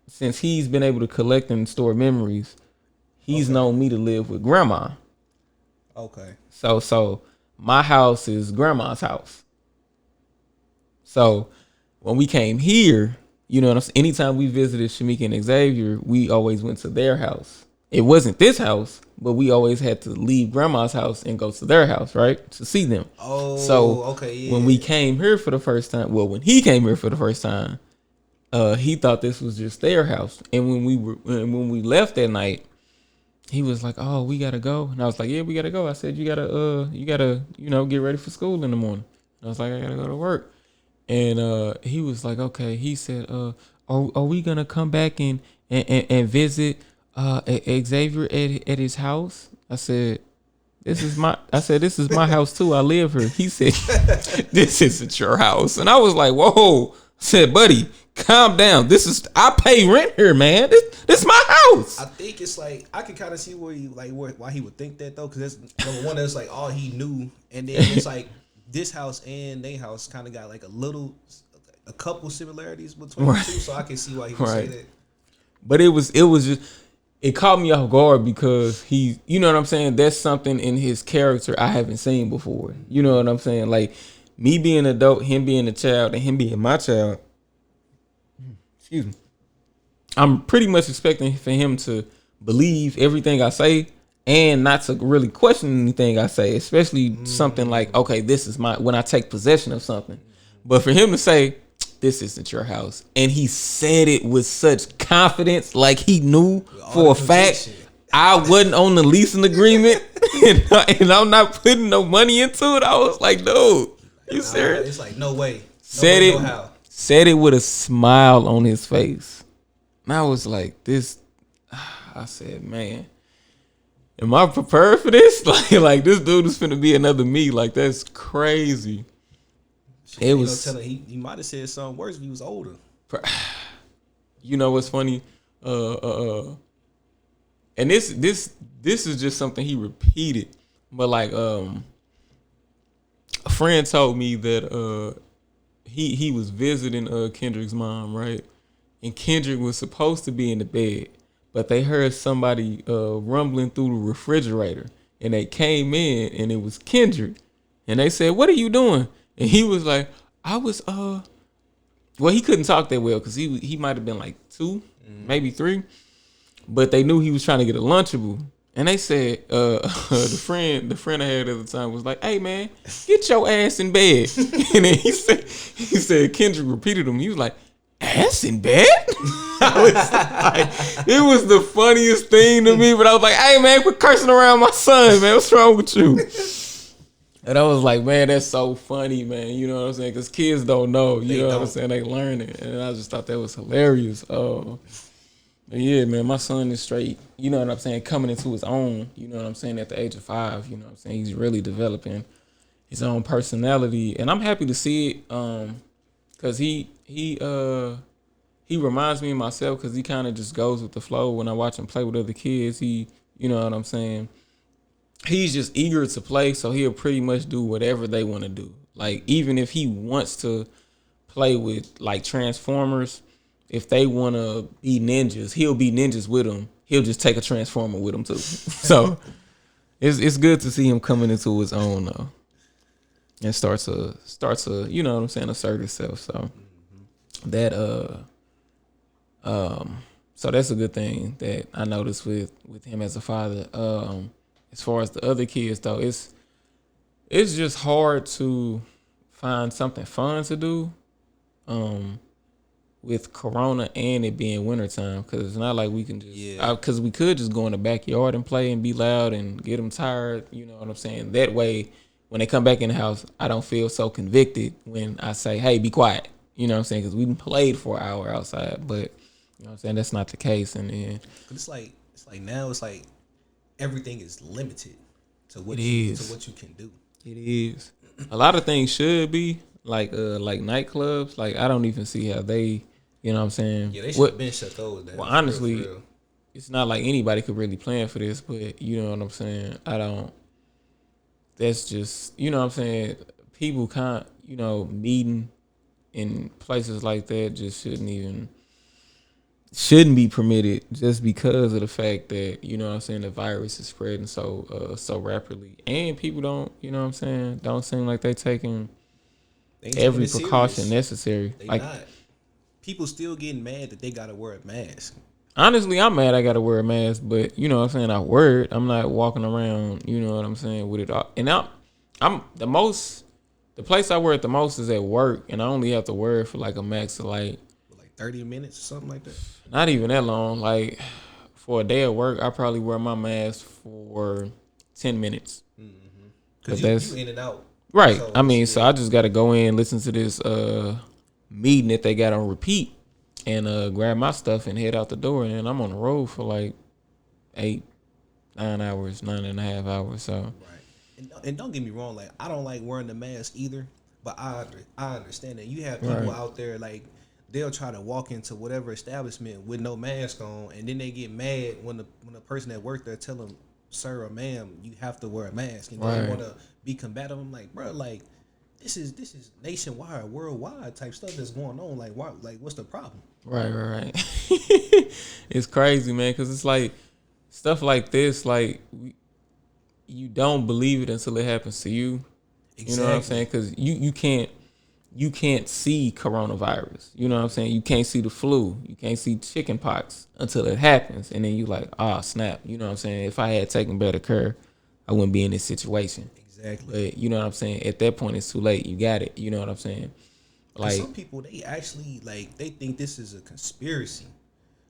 since he's been able to collect and store memories, he's known me to live with grandma. Okay. So my house is grandma's house. So when we came here, you know what I'm saying? Anytime we visited Shamika and Xavier, we always went to their house. It wasn't this house, but we always had to leave grandma's house and go to their house, right? To see them. Oh, so okay, yeah. When we came here for the first time, when he came here for the first time, he thought this was just their house. And when we left that night, he was like, "Oh, we gotta go." And I was like, "Yeah, we gotta go." I said, "You gotta, get ready for school in the morning." And I was like, "I gotta go to work." And he was like, "Okay." He said, "Are we gonna come back and visit Xavier at his house?" I said, "This is my house too. I live here." He said, "This isn't your house." And I was like, "Whoa!" I said, "Buddy, calm down. I pay rent here, man. This my house." I think it's like I can kind of see why he would think that though, because that's number one. That's like all he knew, and then it's like this house and their house kind of got like a couple similarities between the two, so I can see why he would say that. But it was just, it caught me off guard because you know what I'm saying? That's something in his character I haven't seen before. You know what I'm saying? Like me being an adult, him being a child, and him being my child. Excuse me. I'm pretty much expecting for him to believe everything I say and not to really question anything I say, especially something like, okay, this is when I take possession of something. But for him to say, this isn't your house, and he said it with such confidence, like he knew for a fact I wasn't on the leasing agreement and I'm not putting no money into it. I was like, dude, you serious? It's like, no way. Said it with a smile on his face. And I was like, I said, man, am I prepared for this? Like this dude is finna be another me. Like, that's crazy. It was telling he might have said something worse if he was older. You know what's funny? And this is just something he repeated. But like a friend told me that he was visiting Kendrick's mom, right? And Kendrick was supposed to be in the bed, but they heard somebody rumbling through the refrigerator, and they came in, and it was Kendrick, and they said, "What are you doing?" And he was like, "I was well, he couldn't talk that well because he might have been like 2, maybe 3, but they knew he was trying to get a Lunchable." And they said, the friend I had at the time was like, "Hey man, get your ass in bed." And then he said Kendrick repeated him. He was like, "Ass in bed?" I was like, it was the funniest thing to me, but I was like, "Hey man, quit cursing around my son, man. What's wrong with you?" And I was like, man, that's so funny, man. You know what I'm saying? Because kids don't know. You know what I'm saying? They learn it. And I just thought that was hilarious. But Yeah, man, my son is straight. You know what I'm saying? Coming into his own. You know what I'm saying? At the age of 5, you know what I'm saying? He's really developing his own personality, and I'm happy to see it. Cause he reminds me of myself because he kind of just goes with the flow. When I watch him play with other kids, you know what I'm saying? He's just eager to play, so he'll pretty much do whatever they want to do. Like, even if he wants to play with like Transformers, if they want to be ninjas, he'll be ninjas with them. He'll just take a Transformer with him too. So it's good to see him coming into his own though, and starts to you know what I'm saying, assert himself. So that so that's a good thing that I noticed with him as a father. As far as the other kids though, it's just hard to find something fun to do with Corona and it being wintertime, because it's not like we can just because we could just go in the backyard and play and be loud and get them tired. You know what I'm saying? That way, when they come back in the house, I don't feel so convicted when I say, "Hey, be quiet." You know what I'm saying? Because we played for an hour outside, but you know what I'm saying, that's not the case. And then it's like now it's like everything is limited to what to what you can do. It is. A lot of things should be like nightclubs. Like, I don't even see how they, you know what I'm saying? Yeah, they should have been shut those down. Well, honestly, real. It's not like anybody could really plan for this, but you know what I'm saying? That's just, you know what I'm saying? People can't, you know, meeting in places like that just shouldn't be permitted just because of the fact that, you know what I'm saying, the virus is spreading so rapidly, and people don't, you know what I'm saying, don't seem like they taking every precaution necessary. They like, not. People still getting mad that they gotta wear a mask. Honestly, I'm mad I gotta wear a mask, but you know what I'm saying, I wear it. I'm not walking around, you know what I'm saying, with it all. And I'm the place I wear it the most is at work, and I only have to wear it for like a max of like 30 minutes or something like that. Not even that long. Like, for a day at work, I probably wear my mask for 10 minutes. Because you in and out. Right. So, I mean, so I just got to go in, listen to this meeting that they got on repeat, and grab my stuff and head out the door. And I'm on the road for like 9 hours, 9.5 hours. So. Right. And don't get me wrong. Like, I don't like wearing the mask either, but I understand that you have people out there like, they'll try to walk into whatever establishment with no mask on, and then they get mad when the person that worked there tell them, "Sir or ma'am, you have to wear a mask." And they want to be combative. I'm like, bro, like this is nationwide, worldwide type stuff that's going on. Like, why? Like, what's the problem? Right. It's crazy, man, because it's like stuff like this, like you don't believe it until it happens to you. Exactly. You know what I'm saying? Because you can't see coronavirus. You know what I'm saying? You can't see the flu. You can't see chicken pox until it happens. And then you like, snap. You know what I'm saying? If I had taken better care, I wouldn't be in this situation. Exactly. But you know what I'm saying? At that point, it's too late. You got it. You know what I'm saying? Like, some people, they actually, like, they think this is a conspiracy.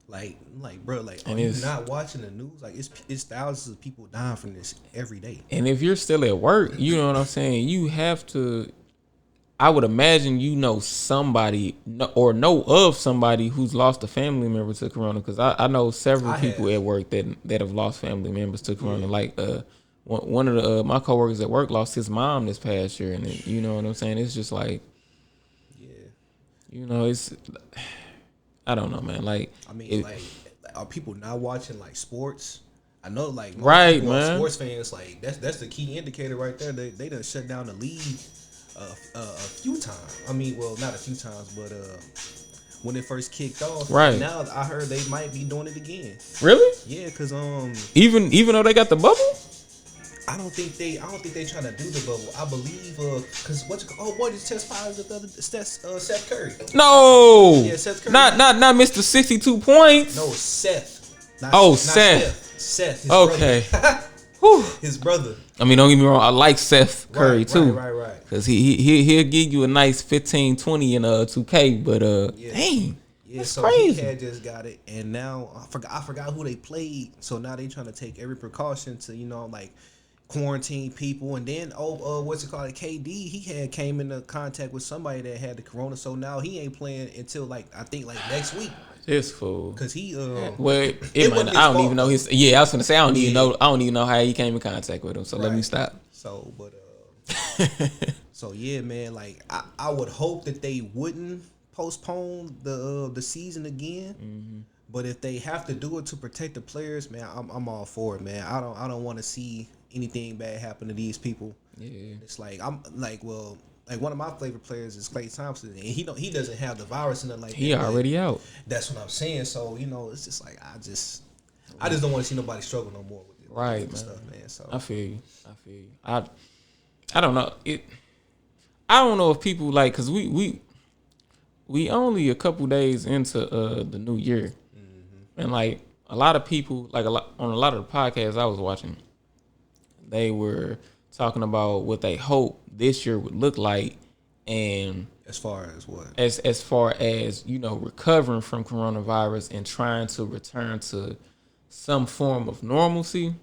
Like, bro, like, are you not watching the news? Like, it's thousands of people dying from this every day. And if you're still at work, you know what I'm saying? You have to... I would imagine you know somebody or know of somebody who's lost a family member to corona, because I know several people at work that have lost family members to corona. Yeah. Like one of my coworkers at work lost his mom this past year, and you know what I'm saying. It's just like, you know, it's, I don't know, man. Like, I mean, like, are people not watching like sports? I know, like, most people man. Sports fans, like that's the key indicator right there. They done shut down the league a few times. I mean, well, not a few times, but when it first kicked off. Right. Now I heard they might be doing it again. Really? Yeah, because even though they got the bubble, I don't think they trying to do the bubble. I believe because what is test positive the other Seth Curry? No. Yeah, Seth Curry. Not Mr. 62 points. No, Seth. Not Seth. Seth. Okay. His brother. I mean, don't get me wrong. I like Seth Curry too. Right. Cause he'll give you a nice 15-20 in 2K, but dang, that's so crazy. He had just got it, and now I forgot who they played. So now they trying to take every precaution to like quarantine people, and then what's it called? KD, he came into contact with somebody that had the corona, so now he ain't playing until I think next week. This fool. Cause he Well, wasn't I don't his even know fault, his. Yeah, I was gonna say I don't even Yeah. know. I don't even know how he came in contact with him. So let me Right. stop. So, but so yeah, man. Like I would hope that they wouldn't postpone the season again. Mm-hmm. But if they have to do it to protect the players, man, I'm all for it, man. I don't want to see anything bad happen to these people. Yeah. It's like like one of my favorite players is Klay Thompson, and he doesn't have the virus and nothing like He that. but already out. That's what I'm saying. So it's just like I just don't want to see nobody struggle no more with it. Right, with man. Stuff, man. So I feel you. I don't know it. I don't know if people like because we only a couple days into the new year, and like a lot of people on a lot of the podcasts I was watching, they were talking about what they hope this year would look like, and as far as what? as far as recovering from coronavirus and trying to return to some form of normalcy.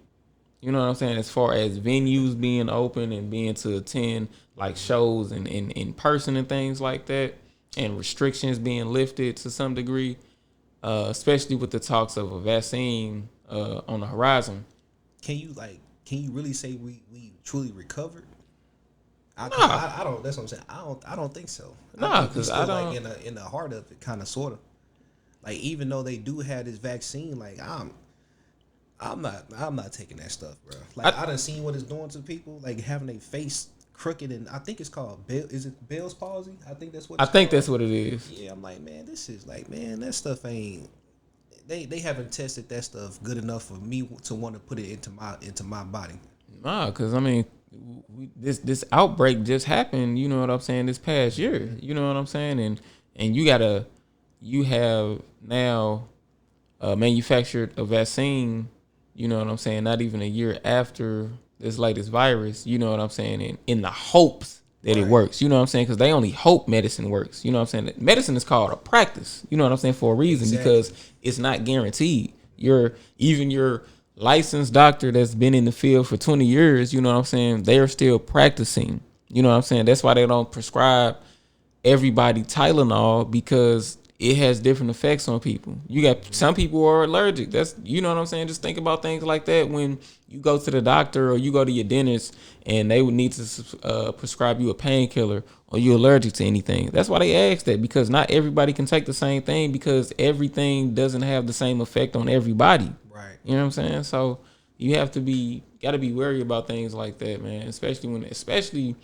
You know what I'm saying? As far as venues being open and being to attend like shows and in person and things like that, and restrictions being lifted to some degree, especially with the talks of a vaccine on the horizon. Can you really say we truly recovered? I don't. That's what I'm saying. I don't think so. Nah, think we 'cause still, I don't- like in the heart of it, kind of sort of. Like even though they do have this vaccine, like I'm not taking that stuff, bro. Like I done seen what it's doing to people, like having their face crooked, and I think it's called is it Bell's palsy? I think that's what. I think that's what it is. Yeah, I'm like, man, this is like, man, that stuff ain't. They haven't tested that stuff good enough for me to want to put it into my body. Nah, because I mean, this outbreak just happened. You know what I'm saying? This past year, you know what I'm saying? And you have now manufactured a vaccine. You know what I'm saying? Not even a year after this latest virus. You know what I'm saying? And in the hopes that it works. You know what I'm saying? Because they only hope medicine works. You know what I'm saying? Medicine is called a practice. You know what I'm saying? For a reason, because it's not guaranteed. Your licensed doctor that's been in the field for 20 years, you know what I'm saying? They're still practicing. You know what I'm saying? That's why they don't prescribe everybody Tylenol, because it has different effects on people. You got some people who are allergic. That's, you know what I'm saying? Just think about things like that when you go to the doctor or you go to your dentist and they would need to prescribe you a painkiller or you're allergic to anything. That's why they ask that, because not everybody can take the same thing, because everything doesn't have the same effect on everybody. Right. You know what I'm saying? So you got to be wary about things like that, man. Especially, you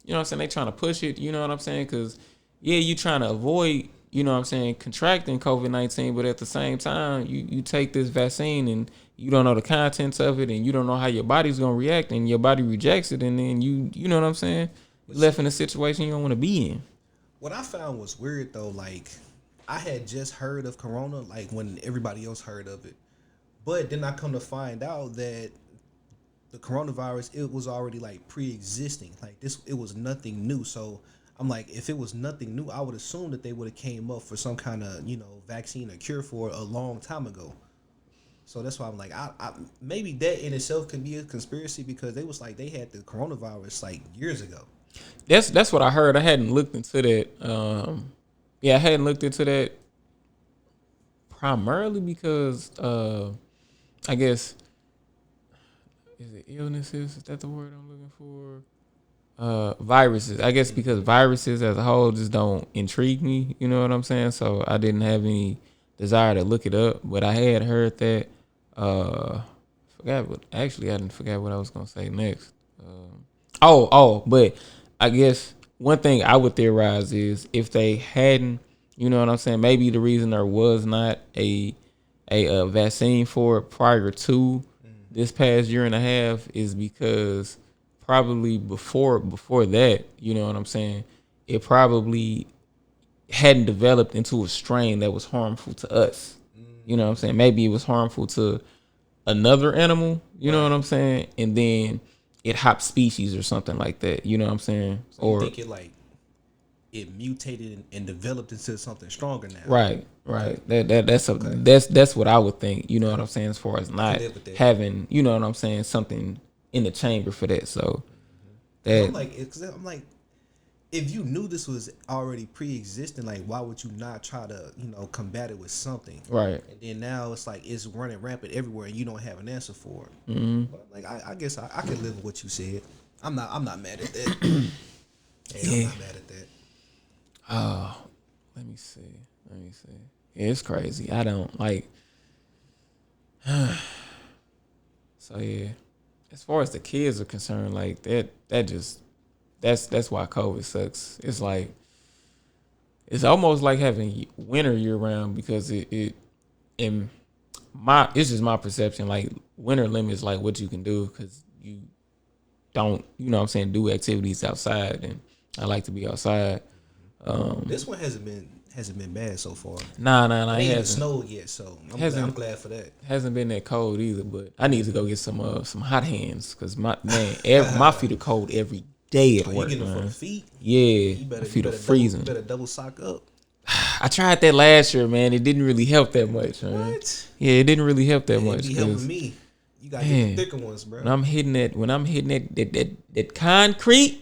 know what I'm saying, they trying to push it, you know what I'm saying? Because, yeah, you trying to avoid, you know what I'm saying, contracting COVID-19, but at the same time, you take this vaccine and you don't know the contents of it and you don't know how your body's going to react, and your body rejects it, and then you know what I'm saying, you're left in a situation you don't want to be in. What I found was weird, though, like, I had just heard of Corona, like, when everybody else heard of it. But then I come to find out that the coronavirus, it was already, like, pre-existing. Like, it was nothing new. So I'm like, if it was nothing new, I would assume that they would have came up for some kind of, vaccine or cure for it a long time ago. So that's why I'm like, I maybe that in itself could be a conspiracy, because they was like, they had the coronavirus like years ago. That's what I heard. I hadn't looked into that. I hadn't looked into that primarily because I guess, is it illnesses? Is that the word I'm looking for? Viruses. I guess because viruses as a whole just don't intrigue me. You know what I'm saying? So I didn't have any desire to look it up. But I had heard that. I didn't forget what I was gonna say next. But I guess one thing I would theorize is if they hadn't, you know what I'm saying, maybe the reason there was not a vaccine for it prior to this past year and a half is because probably before that, you know what I'm saying, it probably hadn't developed into a strain that was harmful to us. You know what I'm saying? Maybe it was harmful to another animal, you know what I'm saying? And then it hopped species or something like that, you know what I'm saying? So you think it mutated and developed into something stronger now. Right. That's what I would think, you know what I'm saying, as far as not having, you know what I'm saying, something in the chamber for that. So I'm like, if you knew this was already pre-existing, like why would you not try to, combat it with something? Right. And then now it's like it's running rampant everywhere, and you don't have an answer for it. But like I guess I can live with what you said. I'm not mad at that. I'm not mad at that. Oh, let me see. Yeah, it's crazy. I don't like. So yeah, as far as the kids are concerned, like that's why COVID sucks. It's like it's almost like having winter year round because it's just my perception. Like winter limits like what you can do because you don't do activities outside, and I like to be outside. This one hasn't been bad so far. Nah, It it ain't hasn't. snowed yet, so I'm glad for that. Hasn't been that cold either, but I need to go get some hot hands because my feet are cold every day at You work, getting it for the man. feet? Yeah, You my feet are better freezing. you better double sock up. I tried that last year, man. It didn't really help that much, man. What? Yeah, it didn't really help that It much. be 'Cause helping me. You gotta get the thicker ones, bro. when I'm hitting that concrete,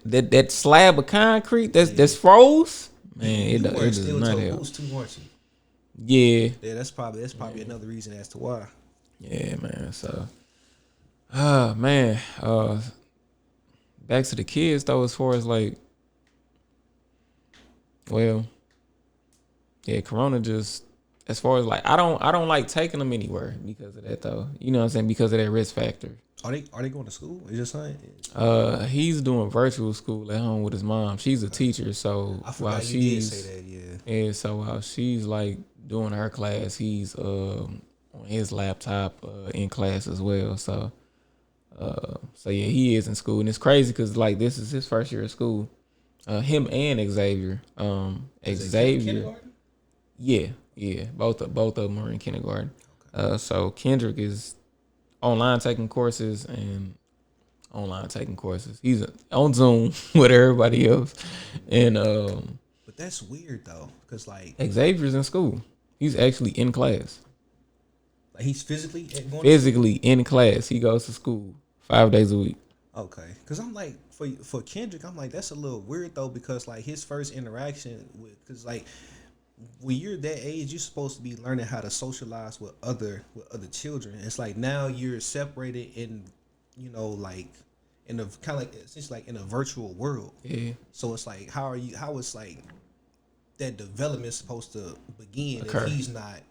that slab of concrete that's froze, man, You it wearing does steel not toe help. boots too, weren't you? Yeah, Yeah, that's probably another reason as to why. yeah, man. So, man, back to the kids though. As far as like, well, yeah, Corona just. As far as like, I don't like taking them anywhere because of that though. You know what I'm saying? Because of that risk factor. Are they going to school? Is your son? He's doing virtual school at home with his mom. She's a teacher, so I while forgot you did she's say that. Yeah. so while she's like doing her class, he's on his laptop in class as well. So yeah, he is in school, and it's crazy because like this is his first year of school. Him and Xavier. Xavier, Kindergarten? yeah, both of them are in kindergarten. So Kendrick is online taking courses. He's on Zoom with everybody else, and But that's weird though, cause like Xavier's in school. He's actually in class. he's physically going. Physically in class. He goes to school 5 days a week. Okay, cause I'm like for Kendrick, I'm like that's a little weird though, because like his first interaction with, cause like when you're that age, you're supposed to be learning how to socialize with other children. It's like now you're separated in, like in a kind of like essentially like in a virtual world. Yeah. So it's like how is like that development supposed to begin Occur. if he's not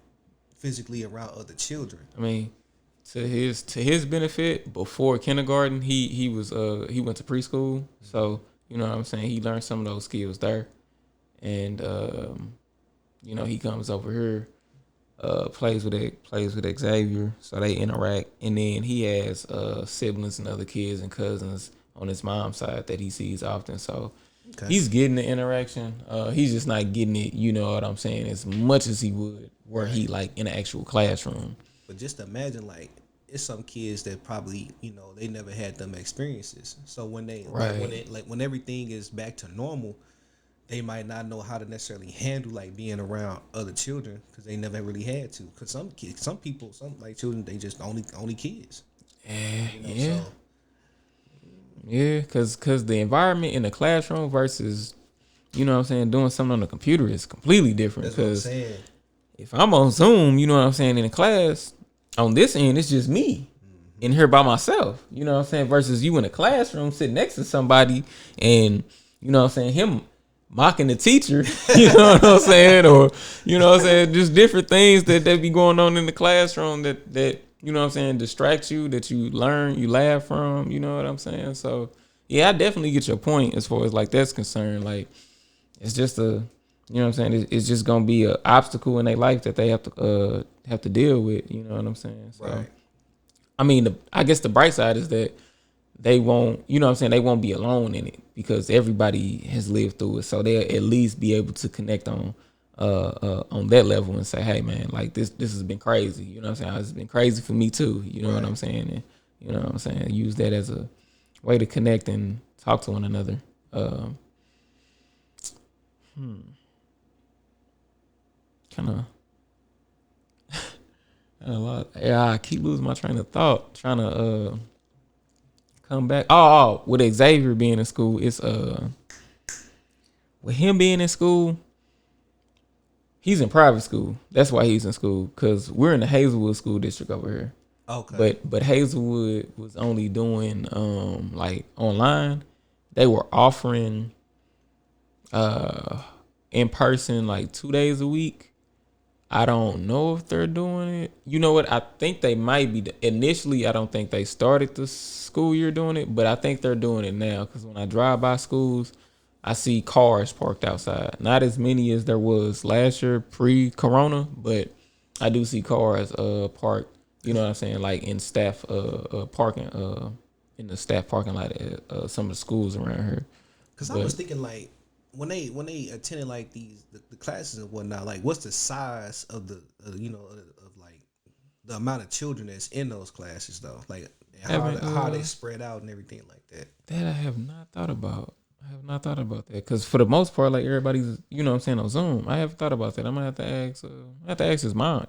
physically around other children? I mean, to his benefit, before kindergarten, he went to preschool, so you know what I'm saying. He learned some of those skills there, and he comes over here, plays with Xavier, so they interact, and then he has siblings and other kids and cousins on his mom's side that he sees often. So he's getting the interaction. He's just not getting it, you know what I'm saying, as much as he would were he like in an actual classroom. But just imagine, like, it's some kids that probably, they never had them experiences. So when they, when everything is back to normal, they might not know how to necessarily handle like being around other children because they never really had to. Because some children, they just only kids. Yeah. So, Yeah, cause the environment in the classroom versus, you know what I'm saying, doing something on the computer is completely different. that's what I'm Cause saying. if I'm on Zoom, you know what I'm saying, in the class, on this end, it's just me in here by myself. You know what I'm saying? Versus you in a classroom sitting next to somebody and, you know what I'm saying, him mocking the teacher, you know what I'm saying? Or, you know what I'm saying, just different things that be going on in the classroom that you know what I'm saying, distract you, that you learn, you laugh from, you know what I'm saying? So, yeah, I definitely get your point as far as like that's concerned. Like, it's just you know what I'm saying? It's just gonna be an obstacle in their life that they have to deal with. You know what I'm saying? So, Right. I mean, I guess the bright side is that they won't, you know what I'm saying? They won't be alone in it because everybody has lived through it. So they'll at least be able to connect on that level and say, hey man, like this has been crazy. You know what I'm saying? It's been crazy for me too. You know what I'm saying? And you know what I'm saying? Use that as a way to connect and talk to one another. Kind of a lot. Yeah, I keep losing my train of thought. Trying to come back. Oh, with Xavier being in school, it's with him being in school, he's in private school. That's why he's in school, because we're in the Hazelwood school district over here. Okay. But Hazelwood was only doing like online. They were offering in person like 2 days a week. I don't know if they're doing it. You know what? I think they might be. Initially, I don't think they started the school year doing it, but I think they're doing it now, because when I drive by schools, I see cars parked outside. Not as many as there was last year pre-corona, but I do see cars parked. You know what I'm saying? Like in staff parking in the staff parking lot at some of the schools around here. Because I was thinking, like, when they attended like these the classes and whatnot, like, what's the size of the of like the amount of children that's in those classes though, like how they spread out and everything like that. That I have not thought about. That, because for the most part, like, everybody's, you know what I'm saying, on Zoom. I haven't thought about that. I'm gonna have to ask his mom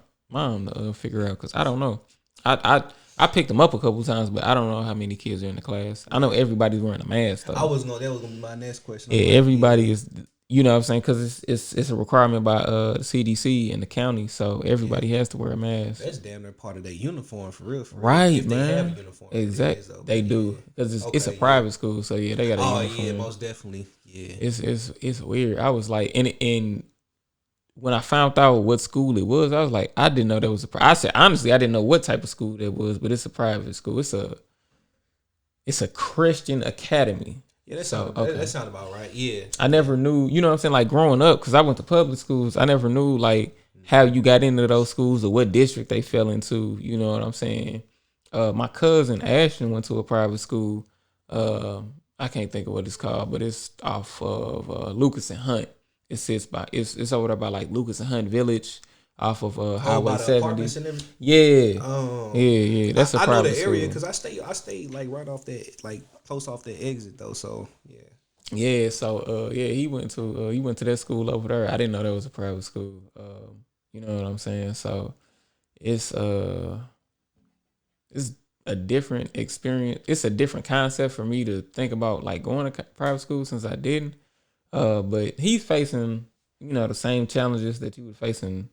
to figure out, because I don't know. I picked him up a couple times, but I don't know how many kids are in the class. I know everybody's wearing a mask though. That was gonna be my next question. Yeah, everybody is, you know what I'm saying, because it's a requirement by the CDC and the county, so everybody has to wear a mask. That's damn near part of their uniform, for real. Right, if man. They have a uniform. Exactly, they do, because it's a private school, so yeah, they got a uniform. Yeah, most definitely. Yeah, it's weird. I was like, and when I found out what school it was, I was like, I didn't know that was I said, honestly, I didn't know what type of school that was, but it's a private school. It's a Christian academy. Yeah, that sound about right. Yeah, I never knew, you know what I'm saying, like, growing up, because I went to public schools, I never knew like how you got into those schools or what district they fell into. You know what I'm saying? My cousin Ashton went to a private school. I can't think of what it's called, but it's off of Lucas and Hunt. It sits by it's over there by like Lucas and Hunt Village, off of Highway 70. Yeah, yeah. That's a private school. I know the area because I stay like right off that, like close off the exit though. So yeah. Yeah, so he went to that school over there. I didn't know that was a private school. You know what I'm saying? So it's a different experience. It's a different concept for me to think about, like, going to private school, since I didn't. But he's facing, the same challenges that you would face in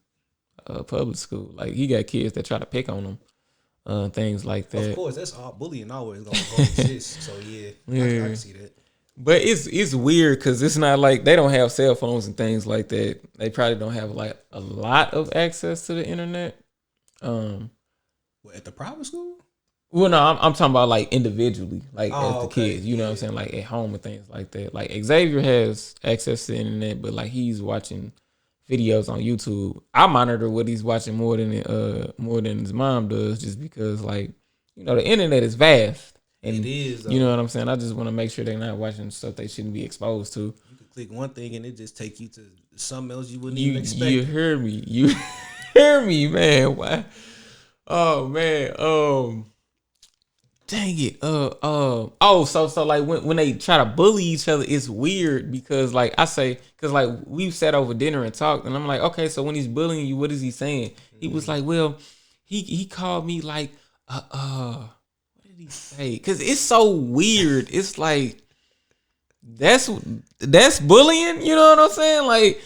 public school. Like, he got kids that try to pick on him, things like that. Of course, that's all bullying always gonna exist. So yeah, I can see that. But it's weird because it's not like they don't have cell phones and things like that. They probably don't have like a lot of access to the internet. At the private school? Well, no, I'm talking about like individually, like as the kids. You know what I'm saying? Like at home and things like that. Like Xavier has access to the internet, but like he's watching videos on YouTube. I monitor what he's watching more than his mom does, just because, like, the internet is vast. And it is. You know what I'm saying? I just want to make sure they're not watching stuff they shouldn't be exposed to. You can click one thing and it just take you to something else you wouldn't even expect. You hear me? You hear me, man? Why? Oh man. Dang it. So like when they try to bully each other, it's weird because, like, because like we've sat over dinner and talked, and I'm like, okay, so when he's bullying you, what is he saying? He was like, well, he called me like say, because it's so weird. It's like that's bullying. You know what I'm saying? Like,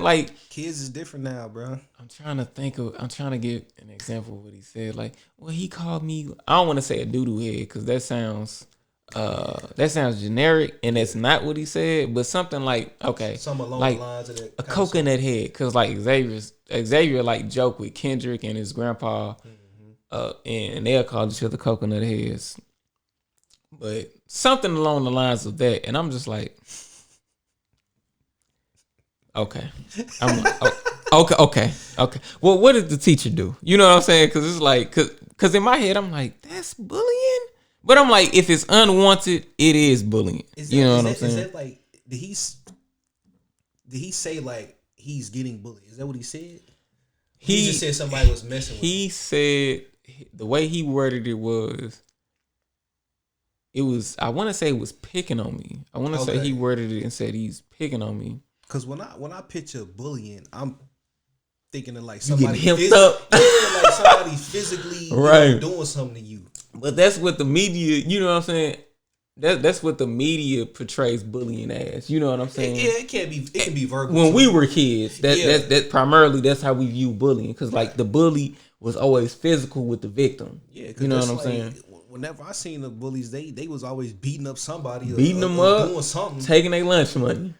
like, kids is different now, bro. I'm trying to give an example of what he said. Like, well, he called me, I don't want to say a doo-doo head, because that sounds generic, and that's not what he said. But something like, okay, something along like the lines of that, a coconut head, because like Xavier like joke with Kendrick and his grandpa. And they'll call each other coconut heads, but something along the lines of that. And I'm just like, okay, I'm like, okay. Well, what did the teacher do? You know what I'm saying? Because it's like, because in my head I'm like, that's bullying, but I'm like, if it's unwanted, it is bullying. You know what I'm saying? Is that like, did he say like he's getting bullied? Is that what he said? He just said somebody was messing with him. He said, the way he worded it was, I want to say it was picking on me. I want to say he worded it and said he's picking on me. Because when I picture bullying, I'm thinking of like somebody hipped up. Like somebody physically right. Doing something to you. But that's what the media, you know what I'm saying? that's what the media portrays bullying as. You know what I'm saying? Yeah, it can be verbal. When too. we were kids, that primarily that's how we view bullying, because like the bully was always physical with the victim. Yeah, you know what I'm saying. Whenever I seen the bullies, they was always beating up somebody, beating them up, doing something, taking their lunch money.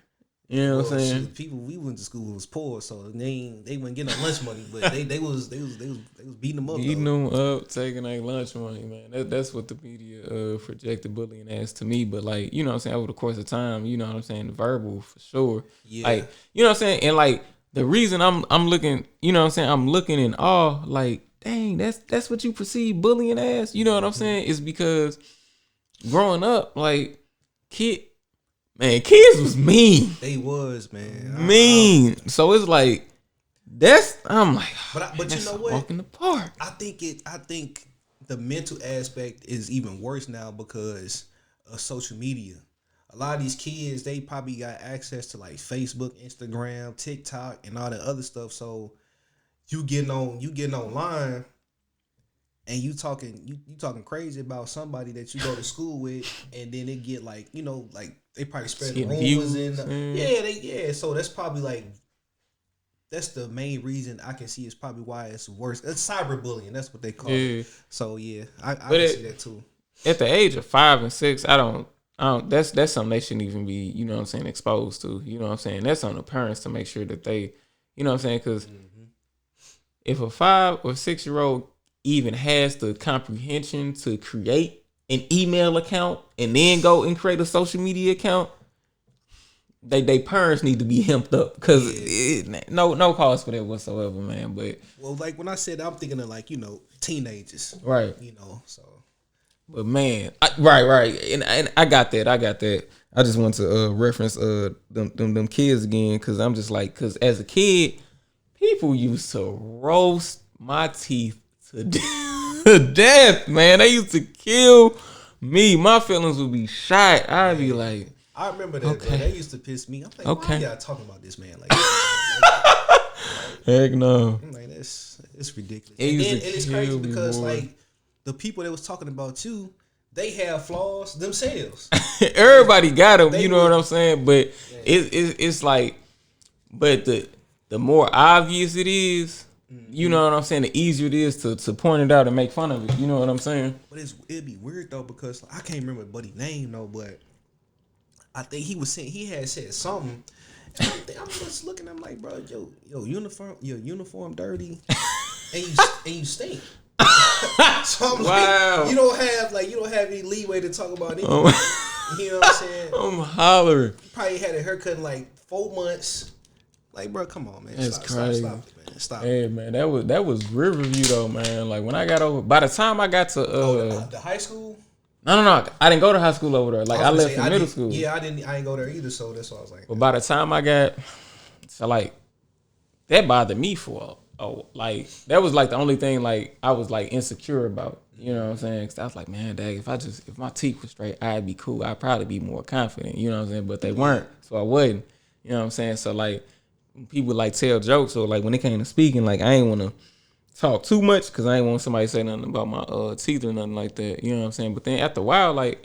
You know what I'm saying? Shit, people we went to school was poor, so they wouldn't get no lunch money, but they was beating them up. Beating them up, taking their lunch money, man. That's what the media projected bullying as to me. But like, you know what I'm saying, over the course of time, you know what I'm saying, verbal for sure. Yeah. Like, you know what I'm saying? And like the reason I'm looking, you know what I'm saying, I'm looking in awe, like, dang, that's what you perceive bullying as, you know what I'm saying? Is because growing up, like, kids was mean. They was, man. Mean. So it's like I'm like, but you know what? Walk in the park. I think the mental aspect is even worse now because of social media. A lot of these kids, they probably got access to like Facebook, Instagram, TikTok, and all that other stuff. So you getting online and you talking crazy about somebody that you go to school with, and then they get like, you know, like they probably spread rumors and so that's probably like, that's the main reason I can see is probably why it's worse. It's cyberbullying, that's what they call it. So yeah, I can see that too. At the age of 5 and 6, I don't that's something they shouldn't even be, you know what I'm saying, exposed to. You know what I'm saying? That's on the parents to make sure that they, you know what I'm saying, because if a 5 or 6-year-old even has the comprehension to create an email account and then go and create a social media account, they parents need to be hemped up, because no cause for that whatsoever, man. But like when I said, I'm thinking of like, you know, teenagers, right? You know, so. But man, right, and I got that. I just want to reference them kids again, because I'm just like, because as a kid, people used to roast my teeth to death, man. They used to kill me. My feelings would be shot. I'd be like, I remember that. Okay. Bro. That used to piss me. I'm like, why y'all talking about this man like heck no. I'm like, it's ridiculous. And it's crazy because like the people that was talking about you, they have flaws themselves. Everybody got them, you know what I'm saying? But it's like, but the more obvious it is, you know what I'm saying, the easier it is to point it out and make fun of it. You know what I'm saying? But it'd be weird though, because I can't remember buddy's name though, but I think he had said something. And I'm just looking. I'm like, bro, your uniform dirty, and you stink. So I'm like, you don't have any leeway to talk about anything. You know what I'm saying? I'm hollering. You probably had a haircut in like 4 months. Like, bro, come on, man. That's crazy. Stop it, man. Stop. Hey, man, that was Riverview though, man. Like when I got over, by the time I got to the high school. No, I didn't go to high school over there. Like I left for middle school. Yeah, I didn't go there either. So that's why I was like. But by the time I got, so like, that bothered me for like that was like the only thing like I was like insecure about. You know what I'm saying? Cause I was like, man, dang, if my teeth were straight, I'd be cool. I'd probably be more confident. You know what I'm saying? But they weren't, so I wasn't. You know what I'm saying? So like, people like tell jokes, or like when it came to speaking, like I ain't want to talk too much because I ain't want somebody to say nothing about my teeth or nothing like that. You know what I'm saying? But then after a while, like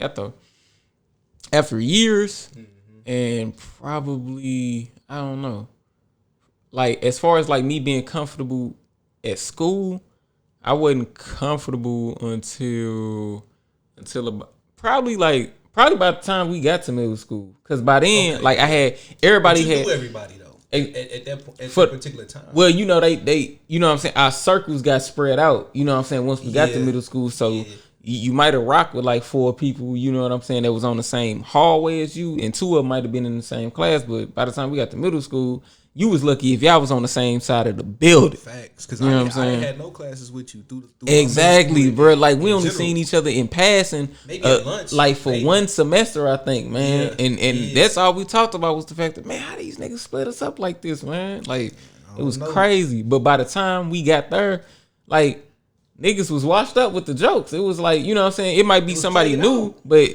after years, and probably, I don't know, like as far as like me being comfortable at school, I wasn't comfortable until probably by the time we got to middle school, because by then like I had everybody though at that particular time. Well, you know they you know what I'm saying, our circles got spread out. You know what I'm saying, once we got to middle school, so you might have rocked with like 4 people. You know what I'm saying, that was on the same hallway as you, and 2 of them might have been in the same class. But by the time we got to middle school, you was lucky if y'all was on the same side of the building. Facts, because I had no classes with you through exactly, bro. Like we only seen each other in passing, maybe at lunch, like for one semester, I think, man. And that's all we talked about was the fact that, man, how these niggas split us up like this, man? Like it was crazy. But by the time we got there, like niggas was washed up with the jokes. It was like, you know what I'm saying, it might be somebody new, but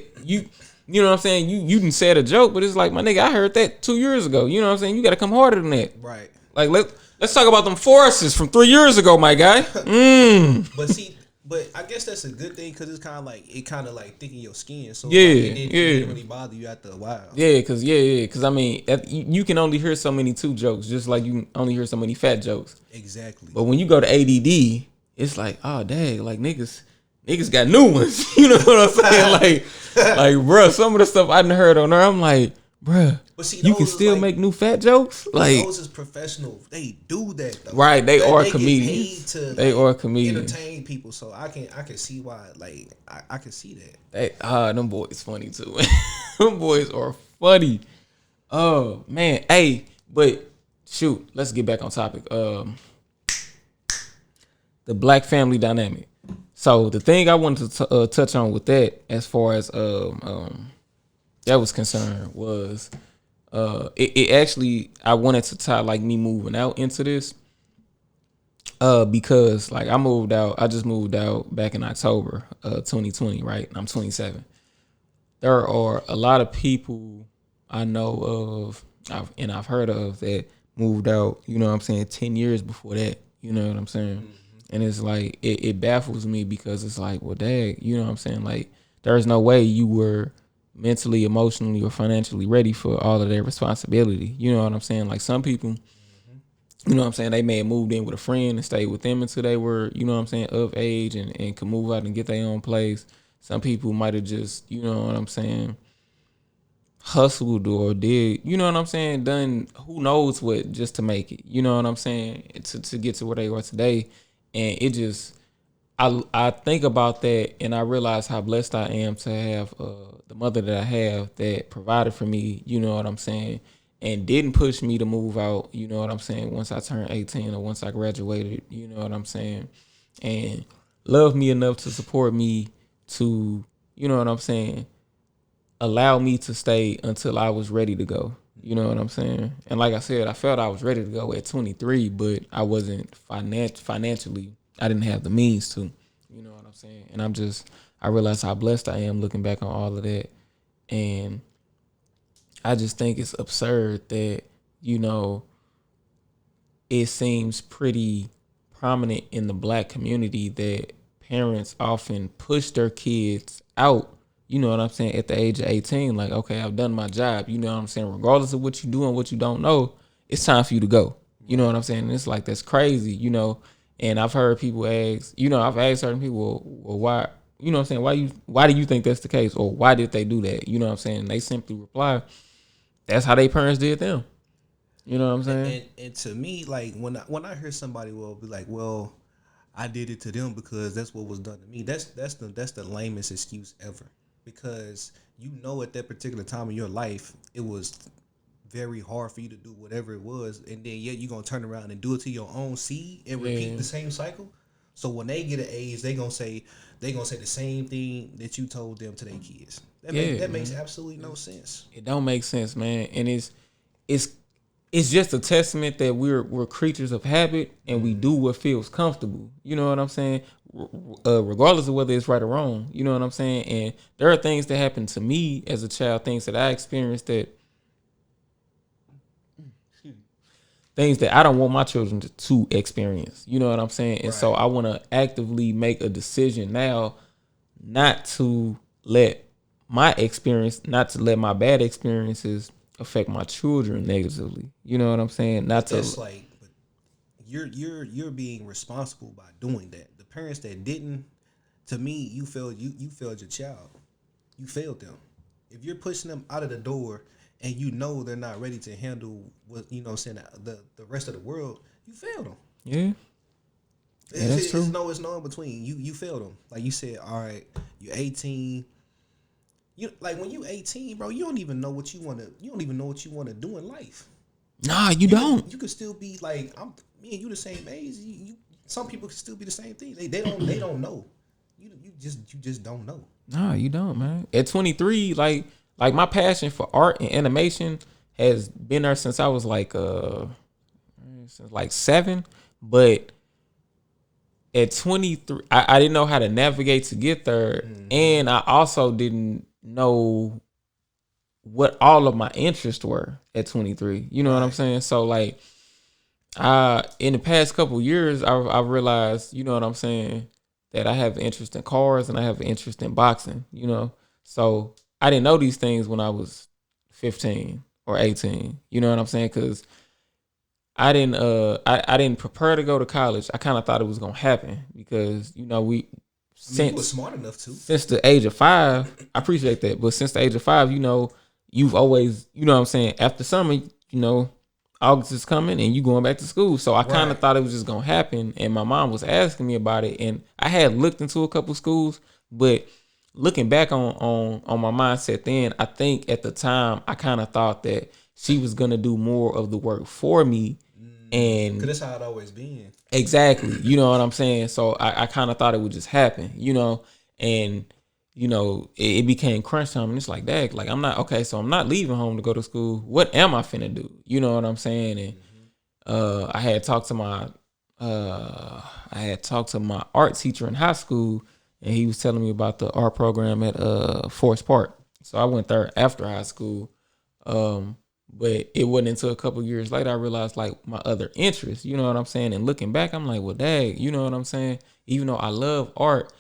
you know what I'm saying, you didn't say a joke, but it's like, my nigga, I heard that 2 years ago. You know what I'm saying? You got to come harder than that. Right. Like, let's talk about them forests from 3 years ago, my guy. But see, But I guess that's a good thing because it's kind of like thinking your skin. So Yeah, like, it yeah. didn't really bother you after a while. Yeah, cause I mean, you can only hear so many two jokes, just like you can only hear so many fat jokes. Exactly. But when you go to ADD, it's like, oh dang, like niggas got new ones. You know what I'm saying? like, bruh, some of the stuff I done heard on there, I'm like, bruh, But see, you can those is still like- make new fat jokes. Like, those is professional. They do that though. right? They are get comedians. paid to, They like, are comedians. entertain people. So I can see why. Like I can see that. Them boys funny too. Them boys are funny. Oh man, hey, but shoot, let's get back on topic. The black family dynamic. So the thing I wanted to touch on with that, as far as that was concerned, was it actually, I wanted to tie like me moving out into this, because like I just moved out back in October 2020, right? I'm 27. There are a lot of people I know of, and I've heard of, that moved out, you know what I'm saying, 10 years before that, you know what I'm saying? Mm-hmm. And it's like, it baffles me, because it's like, well, dang, you know what I'm saying? Like, there's no way you were mentally, emotionally, or financially ready for all of their responsibility. You know what I'm saying? Like, some people, you know what I'm saying, they may have moved in with a friend and stayed with them until they were, you know what I'm saying, of age, and could move out and get their own place. Some people might have just, you know what I'm saying, hustled or did, you know what I'm saying, done who knows what just to make it, you know what I'm saying, to get to where they are today. And it just, I think about that, and I realize how blessed I am to have the mother that I have, that provided for me, you know what I'm saying, and didn't push me to move out, you know what I'm saying, once I turned 18 or once I graduated, you know what I'm saying, and loved me enough to support me, to, you know what I'm saying, allow me to stay until I was ready to go. You know what I'm saying? And like I said, I felt I was ready to go at 23, but I wasn't financially, I didn't have the means to. You know what I'm saying? And I realize how blessed I am looking back on all of that. And I just think it's absurd that, you know, it seems pretty prominent in the black community that parents often push their kids out, you know what I'm saying, at the age of 18. Like, okay, I've done my job, you know what I'm saying, regardless of what you do and what you don't know, it's time for you to go. You know what I'm saying? And it's like, that's crazy, you know. And I've heard people ask, you know, I've asked certain people, well, why, you know what I'm saying, why do you think that's the case? Or why did they do that? You know what I'm saying? And they simply reply, that's how their parents did them. You know what I'm saying? And to me, like, when I hear somebody will be like, well, I did it to them because that's what was done to me. That's the lamest excuse ever. Because you know, at that particular time in your life, it was very hard for you to do whatever it was, and then yet you're gonna turn around and do it to your own seed and repeat the same cycle. So when they get an age, they gonna say the same thing that you told them to their kids. That makes absolutely no sense. It don't make sense, man. And it's just a testament that we're creatures of habit, and we do what feels comfortable. You know what I'm saying? Regardless of whether it's right or wrong. You know what I'm saying? And there are things that happened to me as a child, things that I experienced, things that I don't want my children to experience. You know what I'm saying? And so I want to actively make a decision now not to let my bad experiences affect my children negatively. You know what I'm saying? It's like, but you're being responsible by doing that. The parents that didn't, to me, you failed your child. You failed them. If you're pushing them out of the door and you know they're not ready to handle what, you know what I'm saying, the rest of the world, you failed them. Yeah. That's true. It's no in between. You failed them. Like you said, all right, you're 18. You like, when you 18, bro, you don't even know what you want to do in life. Nah, you don't. You could still be like, me and you the same age. Some people can still be the same thing. They don't know. You just don't know. Nah, you don't, man. At 23, like my passion for art and animation has been there since I was like 7. But at 23, I didn't know how to navigate to get there, and I also didn't know what all of my interests were at 23. You know what I'm saying? So like, in the past couple years, I realized, you know what I'm saying, that I have an interest in cars and I have an interest in boxing, you know. So I didn't know these things when I was 15 or 18. You know what I'm saying? Because I didn't prepare to go to college. I kind of thought it was gonna happen because you know we You were smart enough to. since the age of 5, I appreciate that. But since the age of 5, you know, you've always, you know what I'm saying, after summer, you know, August is coming and you going back to school. So I kind of thought it was just gonna happen. And my mom was asking me about it. And I had looked into a couple schools, but looking back on my mindset then, I think at the time I kind of thought that she was gonna do more of the work for me. And because that's how it always been. exactly, you know what I'm saying. So I kind of thought it would just happen, you know, and you know it became crunch time, and it's like, dang, like I'm not okay. So I'm not leaving home to go to school. What am I finna do? You know what I'm saying? And I had talked to my art teacher in high school, and he was telling me about the art program at Forest Park. So I went there after high school. But it wasn't until a couple years later I realized like my other interests, you know what I'm saying? And looking back, I'm like, well, dang, you know what I'm saying? Even though I love art,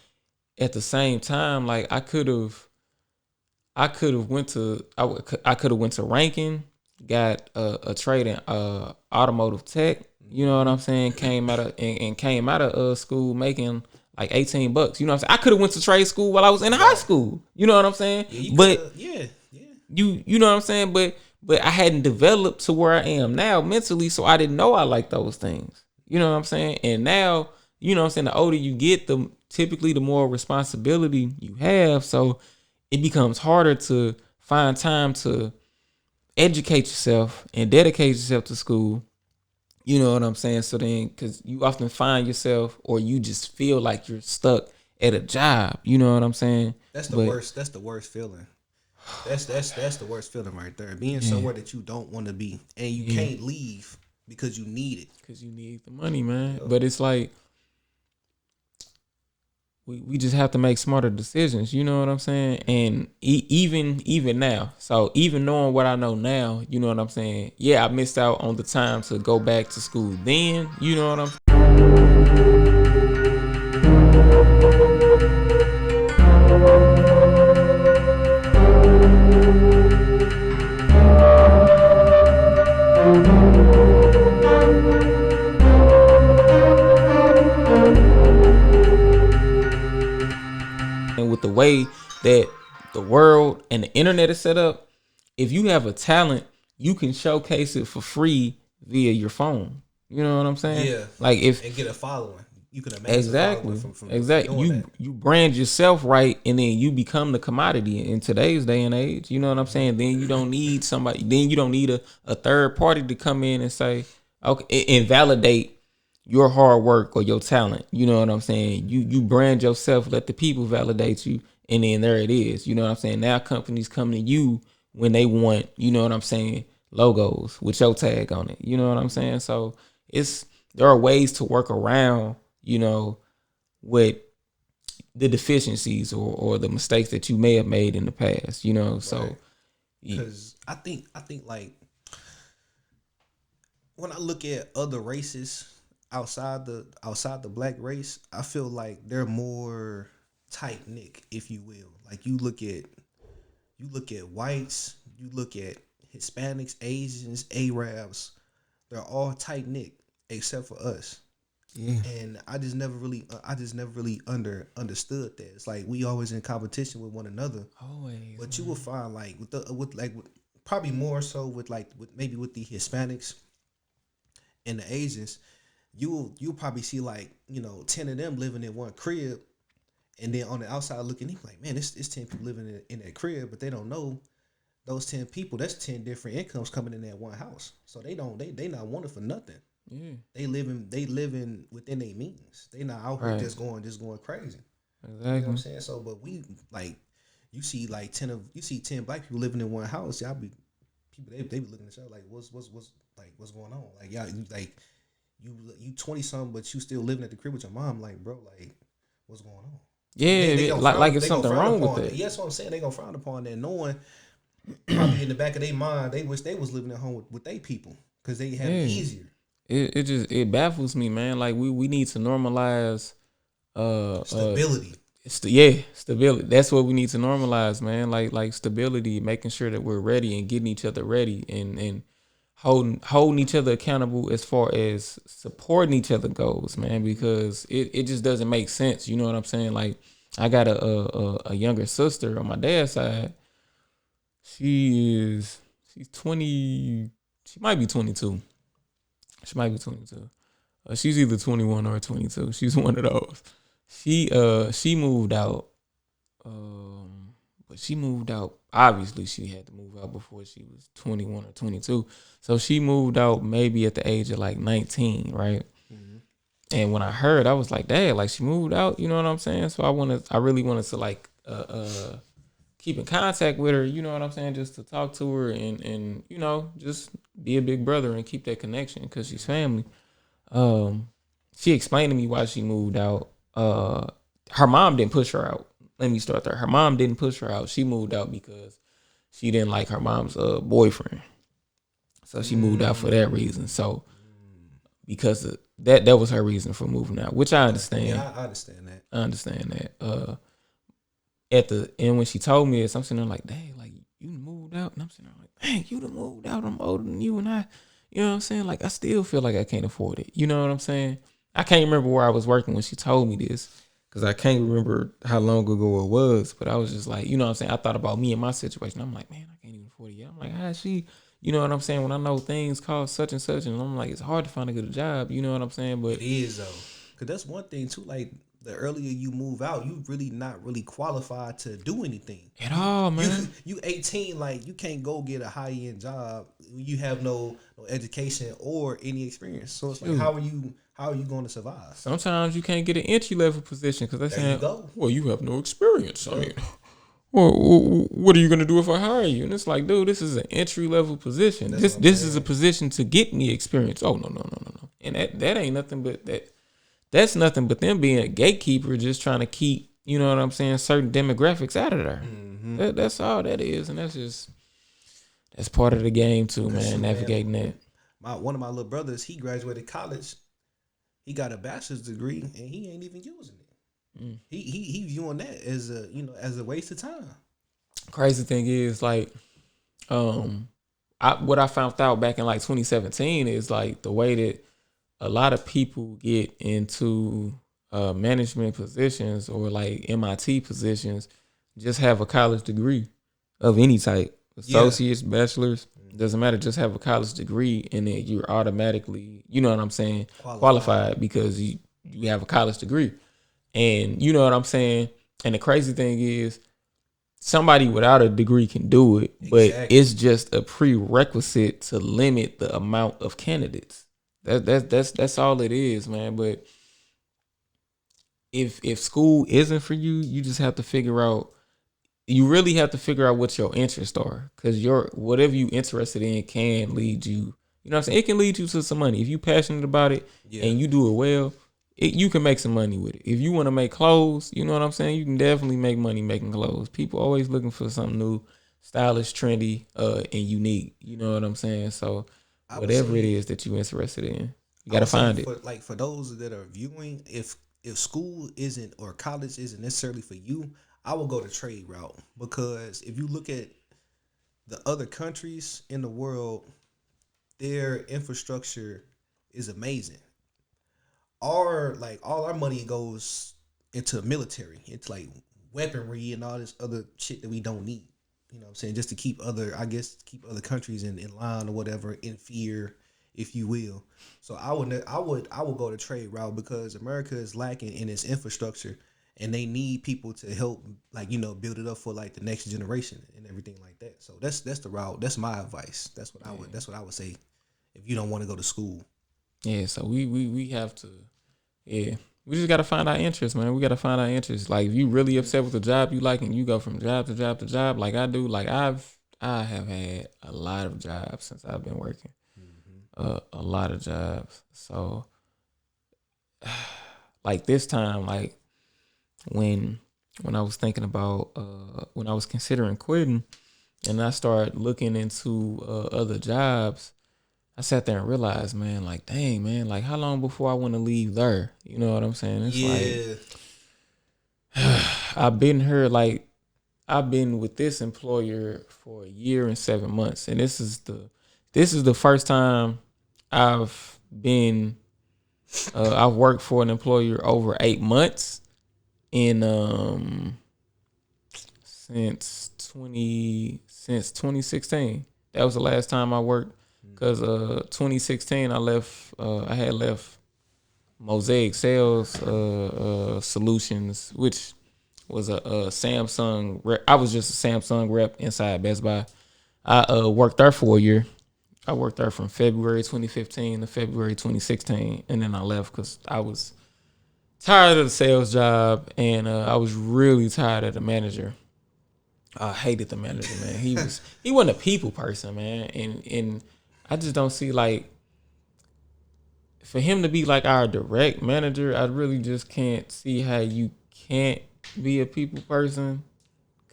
at the same time, like I could have went to Rankin, got a trade in automotive tech. You know what I'm saying? Came out of school making like $18. You know what I'm saying? I could have went to trade school while I was in high school. You know what I'm saying? Yeah, You know what I'm saying? But I hadn't developed to where I am now mentally, so I didn't know I like those things. You know what I'm saying? And now, you know what I'm saying, the older you get, typically the more responsibility you have. So it becomes harder to find time to educate yourself and dedicate yourself to school. You know what I'm saying? So then, because you often find yourself or you just feel like you're stuck at a job. You know what I'm saying? That's the worst. That's the worst feeling. That's the worst feeling right there. Being somewhere that you don't want to be and you can't leave because you need it. Because you need the money, man. But it's like we just have to make smarter decisions. You know what I'm saying? And even now, so even knowing what I know now, you know what I'm saying? Yeah, I missed out on the time to go back to school then. You know what I'm saying? And with the way that the world and the internet is set up, if you have a talent, you can showcase it for free via your phone. You know what I'm saying? Yeah. Like and get a following. You can imagine exactly from exactly. You brand yourself right, and then you become the commodity in today's day and age. You know what I'm saying? Then you don't need somebody. Then you don't need a third party to come in and say, okay, and validate your hard work or your talent. You know what I'm saying? You brand yourself, let the people validate you, and then there it is. You know what I'm saying? Now companies come to you when they want, you know what I'm saying, logos with your tag on it. You know what I'm saying? So there are ways to work around, you know, with the deficiencies or the mistakes that you may have made in the past, you know. So because I think like when I look at other races outside the black race, I feel like they're more tight knit, if you will. Like you look at whites, you look at Hispanics, Asians, Arabs, they're all tight knit except for us. Yeah. And I just never really understood that. It's like we always in competition with one another. Always. But you will find like with probably more so with the Hispanics and the Asians, you'll probably see like, you know, 10 of them living in one crib, and then on the outside looking, he's like, man, it's 10 people living in that crib, but they don't know those 10 people. That's 10 different incomes coming in that one house. So they not wanted for nothing. Yeah. They living within their means. They not out here just going crazy. Exactly. You know what I'm saying? So, but we like, you see 10 black people living in one house. Y'all be people they be looking at y'all like what's going on? Like y'all you 20 something, but you still living at the crib with your mom. Like, bro, like what's going on? Yeah, like it's something wrong with it. Yeah, that's what I'm saying. They gonna frown upon that, knowing probably in the back of their mind they wish they was living at home with their people because they had it easier. It baffles me, man. Like we need to normalize Stability. Stability. That's what we need to normalize, man. Like stability, making sure that we're ready and getting each other ready, and holding each other accountable as far as supporting each other goes, man. Because it just doesn't make sense. You know what I'm saying? Like I got a younger sister on my dad's side. She's 20. She might be 22. She might be 22. She's either 21 or 22. She's one of those. She moved out. But she moved out. Obviously, she had to move out before she was 21 or 22. So she moved out maybe at the age of like 19, right? Mm-hmm. And when I heard, I was like, "Dad, like she moved out." You know what I'm saying? So I really wanted to like keep in contact with her. You know what I'm saying? Just to talk to her and you know just be a big brother and keep that connection because she's family. She explained to me why she moved out. Her mom didn't push her out. Let me start there. Her mom didn't push her out. She moved out because she didn't like her mom's boyfriend. So she moved out for that reason. So because of that was her reason for moving out, which I understand. Yeah, I understand that. I understand that. At the end when she told me this, I'm sitting there like, dang, like you moved out, and I'm sitting there like, dang, you done moved out. I'm older than you, and you know what I'm saying? Like I still feel like I can't afford it. You know what I'm saying? I can't remember where I was working when she told me this. Because I can't remember how long ago it was, but I was just like, you know what I'm saying? I thought about me and my situation. I'm like, man, I can't even afford it yet. I'm like, how is she, you know what I'm saying? When I know things cost such and such, and I'm like, it's hard to find a good job, you know what I'm saying? But it is, though. Because that's one thing, too. Like, the earlier you move out, you really not really qualified to do anything. At all, man. You 18, like, you can't go get a high-end job. You have no education or any experience. So it's like, how are you going to survive? Sometimes you can't get an entry-level position because they're saying, well, you have no experience. Yeah. I mean, well, what are you going to do if I hire you? And it's like, dude, this is an entry-level position. This is a position to get me experience. Oh, no. And that ain't nothing but that. That's nothing but them being a gatekeeper, just trying to keep, you know what I'm saying, certain demographics out of there. Mm-hmm. That's all that is. And that's part of the game too, man, navigating that. One of my little brothers, he graduated college. He got a bachelor's degree and he ain't even using it. Mm. He viewing that as a waste of time. Crazy thing is like, what I found out back in like 2017 is like the way that a lot of people get into management positions or like MIT positions, just have a college degree of any type, associates, bachelor's, doesn't matter. Just have a college degree and then you're automatically, you know what I'm saying, qualified because you have a college degree. And you know what I'm saying? And the crazy thing is somebody without a degree can do it, but it's just a prerequisite to limit the amount of candidates. That's all it is, man. But if school isn't for you, you just have to figure out. You really have to figure out what your interests are, because whatever you interested in can lead you. You know what I'm saying? It can lead you to some money if you passionate about it and you do it well. You can make some money with it. If you want to make clothes, you know what I'm saying? You can definitely make money making clothes. People always looking for something new, stylish, trendy, and unique. You know what I'm saying? So. Whatever it is that you're interested in, you gotta find it. For those that are viewing, if school isn't or college isn't necessarily for you, I will go the trade route, because if you look at the other countries in the world, their infrastructure is amazing. All our money goes into military. It's like weaponry and all this other shit that we don't need. You know what I'm saying? Just to keep other countries in line or whatever, in fear, if you will. So I would go the trade route, because America is lacking in its infrastructure and they need people to help, build it up for like the next generation and everything like that. So that's the route. That's my advice. That's what I would say if you don't want to go to school. Yeah, so we have to we just gotta find our interests, man. We gotta find our interests. Like if you really upset with the job you like and you go from job to job to job, like I do, like I have had a lot of jobs since I've been working. Mm-hmm. A lot of jobs. So like this time, like when I was thinking about when I was considering quitting and I started looking into other jobs, I sat there and realized, man, like, dang, man, like, how long before I want to leave there? You know what I'm saying? It's like, I've been here like I've been with this employer for a year and 7 months, and this is the first time I've been I've worked for an employer over 8 months in since 2016. That was the last time I worked because 2016 I had left Mosaic Sales Solutions, which was a Samsung rep. I was just a Samsung rep inside Best Buy. I worked there for a year. I worked there from February 2015 to February 2016, and then I left because I was tired of the sales job, and I was really tired of the manager. I hated the manager, man. He wasn't a people person, man, and I just don't see like for him to be like our direct manager. I really just can't see how you can't be a people person.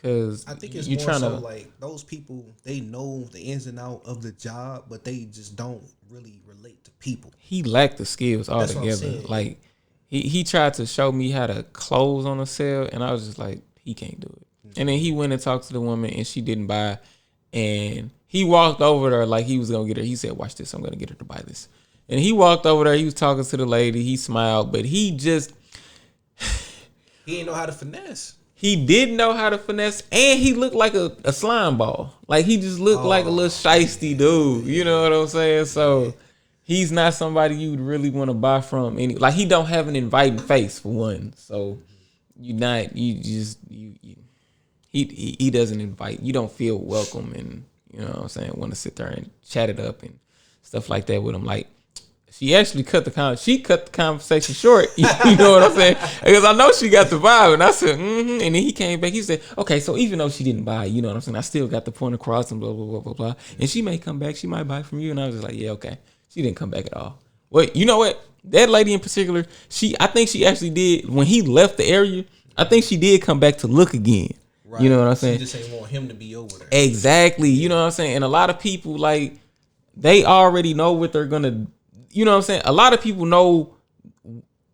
Cause I think it's you more trying so to like those people, they know the ins and out of the job, but they just don't really relate to people. he lacked the skills That's what I'm altogether. saying. Like he tried to show me how to close on a sale, and I was just like, he can't do it. And then he went and talked to the woman, and she didn't buy. And he walked over there like he was gonna get her. He said, "Watch this, I'm gonna get her to buy this." And he walked over there. He was talking to the lady. He smiled, but he just He didn't know how to finesse. he didn't know how to finesse, and he looked like a slime ball. Like he just looked like a little shiesty dude. You know what I'm saying? So he's not somebody you'd really want to buy from. Like he don't have an inviting face for one. So he doesn't invite. You don't feel welcome, and you know what I'm saying, want to sit there and chat it up and stuff like that with him. Like she actually cut the conversation short. You know what I'm saying? Because I know she got the vibe, and I said, and then he came back. He said, okay, so even though she didn't buy, you know what I'm saying, I still got the point across and blah blah blah blah blah. And she may come back. She might buy from you. And I was just like, yeah, okay. She didn't come back at all. Wait, you know what? That lady in particular, I think she actually did when he left the area. I think she did come back to look again. Right. You know what I'm saying? She just ain't want him to be over there. Exactly. You know what I'm saying? And a lot of people, like, they already know what they're gonna. You know what I'm saying? A lot of people know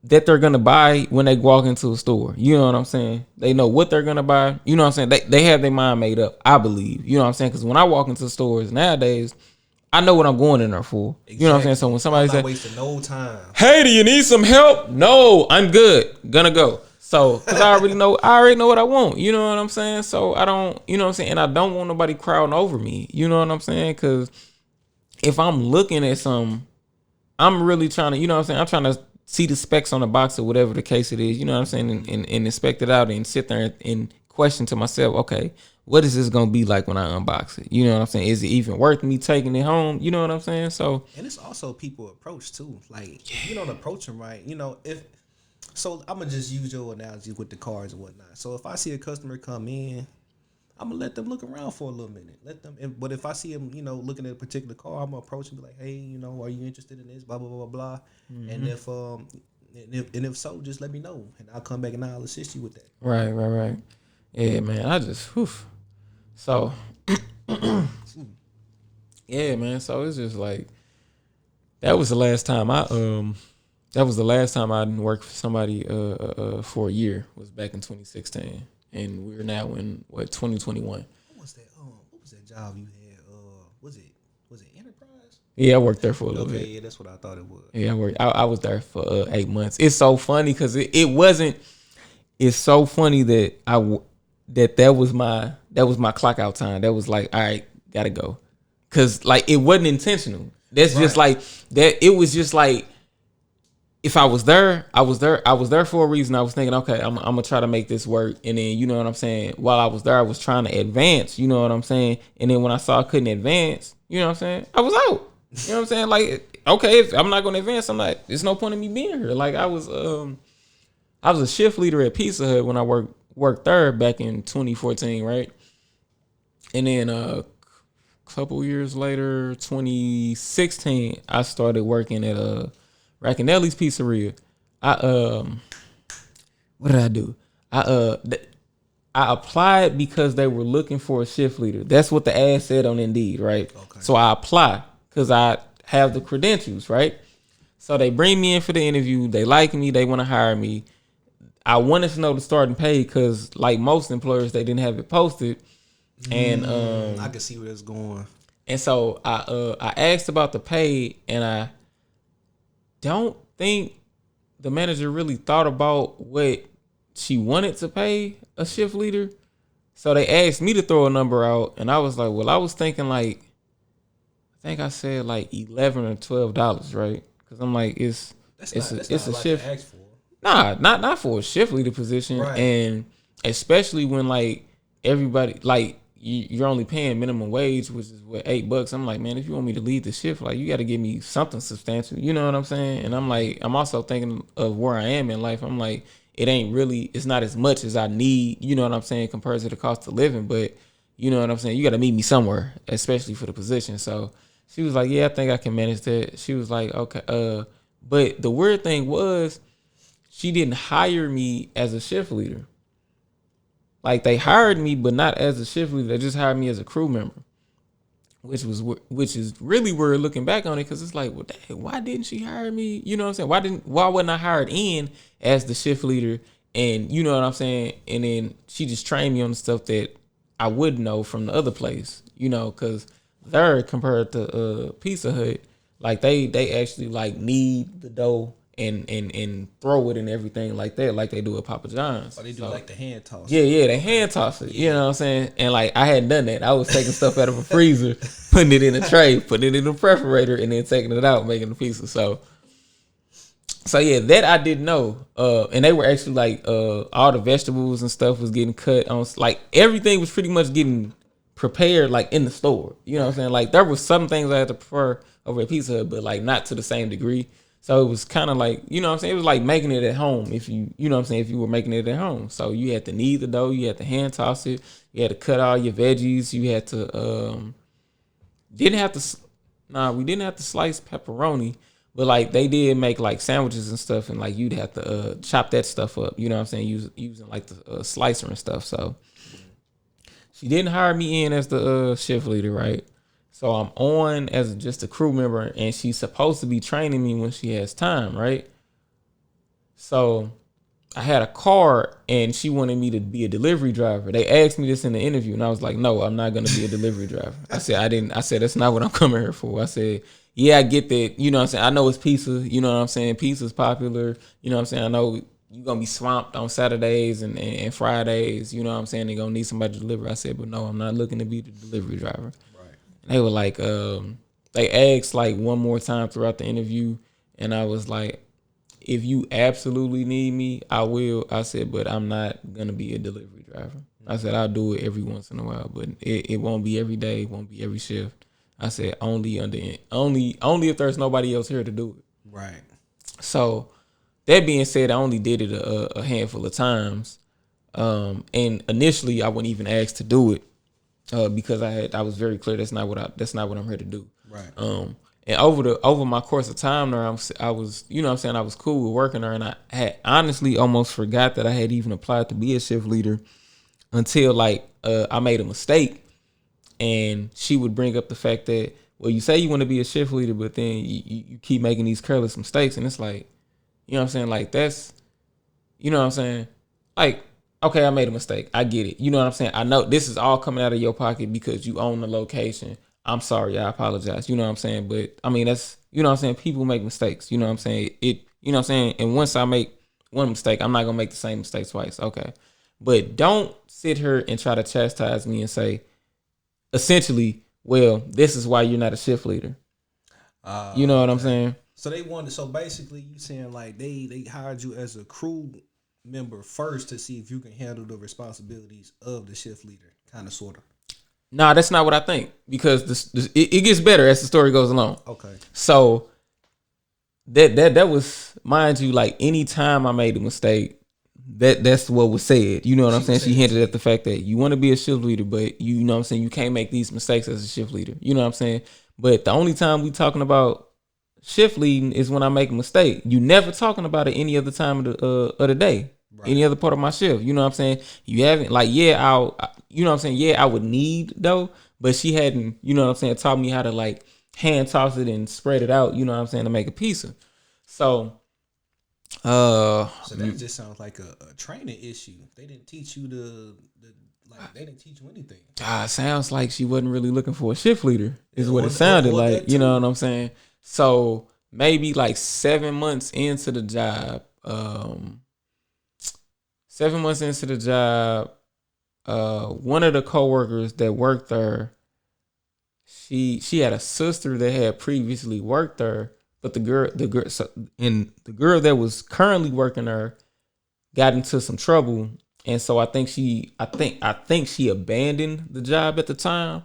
that they're gonna buy when they walk into a store. You know what I'm saying? They know what they're gonna buy. You know what I'm saying? They have their mind made up, I believe. You know what I'm saying? Because when I walk into stores nowadays, I know what I'm going in there for. Exactly. You know what I'm saying? So when somebody says, wasting no time. Hey, do you need some help? No, I'm good. Gonna go. So, because I already know what I want. You know what I'm saying? So I don't, you know what I'm saying? And I don't want nobody crowding over me. You know what I'm saying? Because if I'm looking at something, I'm really trying to, you know what I'm saying? I'm trying to see the specs on the box or whatever the case it is, you know what I'm saying? And inspect it out and sit there and question to myself, okay, what is this going to be like when I unbox it? You know what I'm saying? Is it even worth me taking it home? You know what I'm saying? So, and it's also people approach too. Like, you don't approach them right. You know, so I'm going to just use your analogy with the cars and whatnot. So if I see a customer come in, I'm gonna let them look around for a little minute. But if I see them, you know, looking at a particular car, I'm gonna approach and be like, "Hey, you know, are you interested in this?" Blah blah blah blah. Mm-hmm. And if so, just let me know, and I'll come back and I'll assist you with that. Right. Yeah, man. I just, so, yeah, man. So it's just like that was the last time I didn't work for somebody for a year. Was back in 2016. And we're now in 2021. What was that job you had? Was it Enterprise? Yeah, I worked there for a little bit. Yeah, that's what I thought it was. Yeah, I was there for 8 months. It's so funny because it wasn't. It's so funny that that was my clock out time. That was like, all right, gotta go, because like it wasn't intentional. That's right. Just like that. It was just like, if I was there, I was there for a reason. I was thinking, okay, I'm gonna try to make this work. And then, you know what I'm saying? While I was there, I was trying to advance. You know what I'm saying? And then when I saw I couldn't advance, you know what I'm saying? I was out. You know what I'm saying? Like, okay, if I'm not gonna advance, there's no point in me being here. Like I was a shift leader at Pizza Hut when I worked there back in 2014, right? And then a couple years later, 2016, I started working at Racanelli's Pizzeria. What did I do? I applied because they were looking for a shift leader. That's what the ad said on Indeed, right? Okay. So I apply because I have the credentials, right? So they bring me in for the interview. They like me. They want to hire me. I wanted to know the starting pay because, like most employers, they didn't have it posted, and I can see where it's going. And so I asked about the pay, and I don't think the manager really thought about what she wanted to pay a shift leader. So they asked me to throw a number out, and I was like, well, I was thinking like, I think I said like $11 or $12, right? Because I'm like, it's a shift. To ask for. Nah, not for a shift leader position, Right. and especially when like everybody like you're only paying minimum wage, which is what $8. I'm like, man, if you want me to lead the shift, like you got to give me something substantial. You know what I'm saying? And I'm like, I'm also thinking of where I am in life. I'm like, it's not as much as I need. You know what I'm saying, compared to the cost of living, but you know what I'm saying. You got to meet me somewhere, especially for the position. So she was like, yeah, I think I can manage that. She was like, okay, but the weird thing was, she didn't hire me as a shift leader. Like they hired me, but not as a shift leader. They just hired me as a crew member, which is really weird looking back on it, because it's like, well, dang, why didn't she hire me? You know what I'm saying? Why wasn't I hired in as the shift leader? And you know what I'm saying? And then she just trained me on the stuff that I would know from the other place. You know, because they're compared to Pizza Hut, like they actually like knead the dough and throw it and everything like that, like they do at Papa John's. Or they do like the hand toss. Yeah, they hand toss it. You know what I'm saying? And like I hadn't done that. I was taking stuff out of a freezer, putting it in a tray, putting it in a perforator, and then taking it out, making the pieces. So yeah, that I didn't know. And they were actually like all the vegetables and stuff was getting cut on. Like everything was pretty much getting prepared like in the store. You know what I'm saying? Like there was some things I had to prefer over at Pizza Hut, but like not to the same degree. So it was kind of like, you know what I'm saying? It was like making it at home if you know what I'm saying, if you were making it at home. So you had to knead the dough, you had to hand toss it, you had to cut all your veggies, you had to, we didn't have to slice pepperoni, but like they did make like sandwiches and stuff, and like you'd have to chop that stuff up, you know what I'm saying, using like the slicer and stuff. So she didn't hire me in as the shift leader, right? So I'm on as just a crew member, and she's supposed to be training me when she has time, right? So I had a card, and she wanted me to be a delivery driver. They asked me this in the interview, and I was like, no, I'm not going to be a delivery driver. I said, that's not what I'm coming here for. I said, yeah, I get that. You know what I'm saying? I know it's pizza. You know what I'm saying? Pizza's popular. You know what I'm saying? I know you're going to be swamped on Saturdays and Fridays. You know what I'm saying? They're going to need somebody to deliver. I said, but no, I'm not looking to be the delivery driver. They were like, they asked like one more time throughout the interview, and I was like, if you absolutely need me, I will. I said, but I'm not gonna be a delivery driver. I said, I'll do it every once in a while, but it won't be every day, it won't be every shift. I said only if there's nobody else here to do it. Right. So that being said, I only did it a handful of times, and initially I wasn't even asked to do it. Because I was very clear that's not what I'm here to do. Right. And over my course of time there, I was you know what I'm saying, I was cool with working there, and I had honestly almost forgot that I had even applied to be a shift leader until like I made a mistake, and she would bring up the fact that, well, you say you want to be a shift leader, but then you keep making these careless mistakes, and it's like, you know what I'm saying, like that's, you know what I'm saying, like, okay, I made a mistake. I get it. You know what I'm saying? I know this is all coming out of your pocket because you own the location. I'm sorry. I apologize. You know what I'm saying? But I mean, that's, you know what I'm saying? People make mistakes. You know what I'm saying? You know what I'm saying? And once I make one mistake, I'm not going to make the same mistake twice. Okay. But don't sit here and try to chastise me and say, essentially, well, this is why you're not a shift leader. You know what I'm saying? So basically you saying like they hired you as a crew member first to see if you can handle the responsibilities of the shift leader, kind of, sort of. Nah, that's not what I think, because it gets better as the story goes along. Okay. So that was, mind you, like any time I made a mistake, that's what was said. You know what I'm saying? She hinted at the fact that you want to be a shift leader, but you know what I'm saying, you can't make these mistakes as a shift leader. You know what I'm saying? But the only time we talking about shift leading is when I make a mistake. You never talking about it any other time of the day, right, any other part of my shift. You know what I'm saying? You haven't, like, yeah, you know what I'm saying? Yeah, I would need though, but she hadn't, you know what I'm saying, taught me how to like hand toss it and spread it out, you know what I'm saying, to make a pizza. So So that just sounds like a training issue. They didn't teach you they didn't teach you anything. Sounds like she wasn't really looking for a shift leader. Is what it sounded like. You know what I'm saying? So maybe like 7 months into the job, 7 months into the job, one of the coworkers that worked there, she had a sister that had previously worked there, but the girl that was currently working there got into some trouble, and so I think she abandoned the job at the time,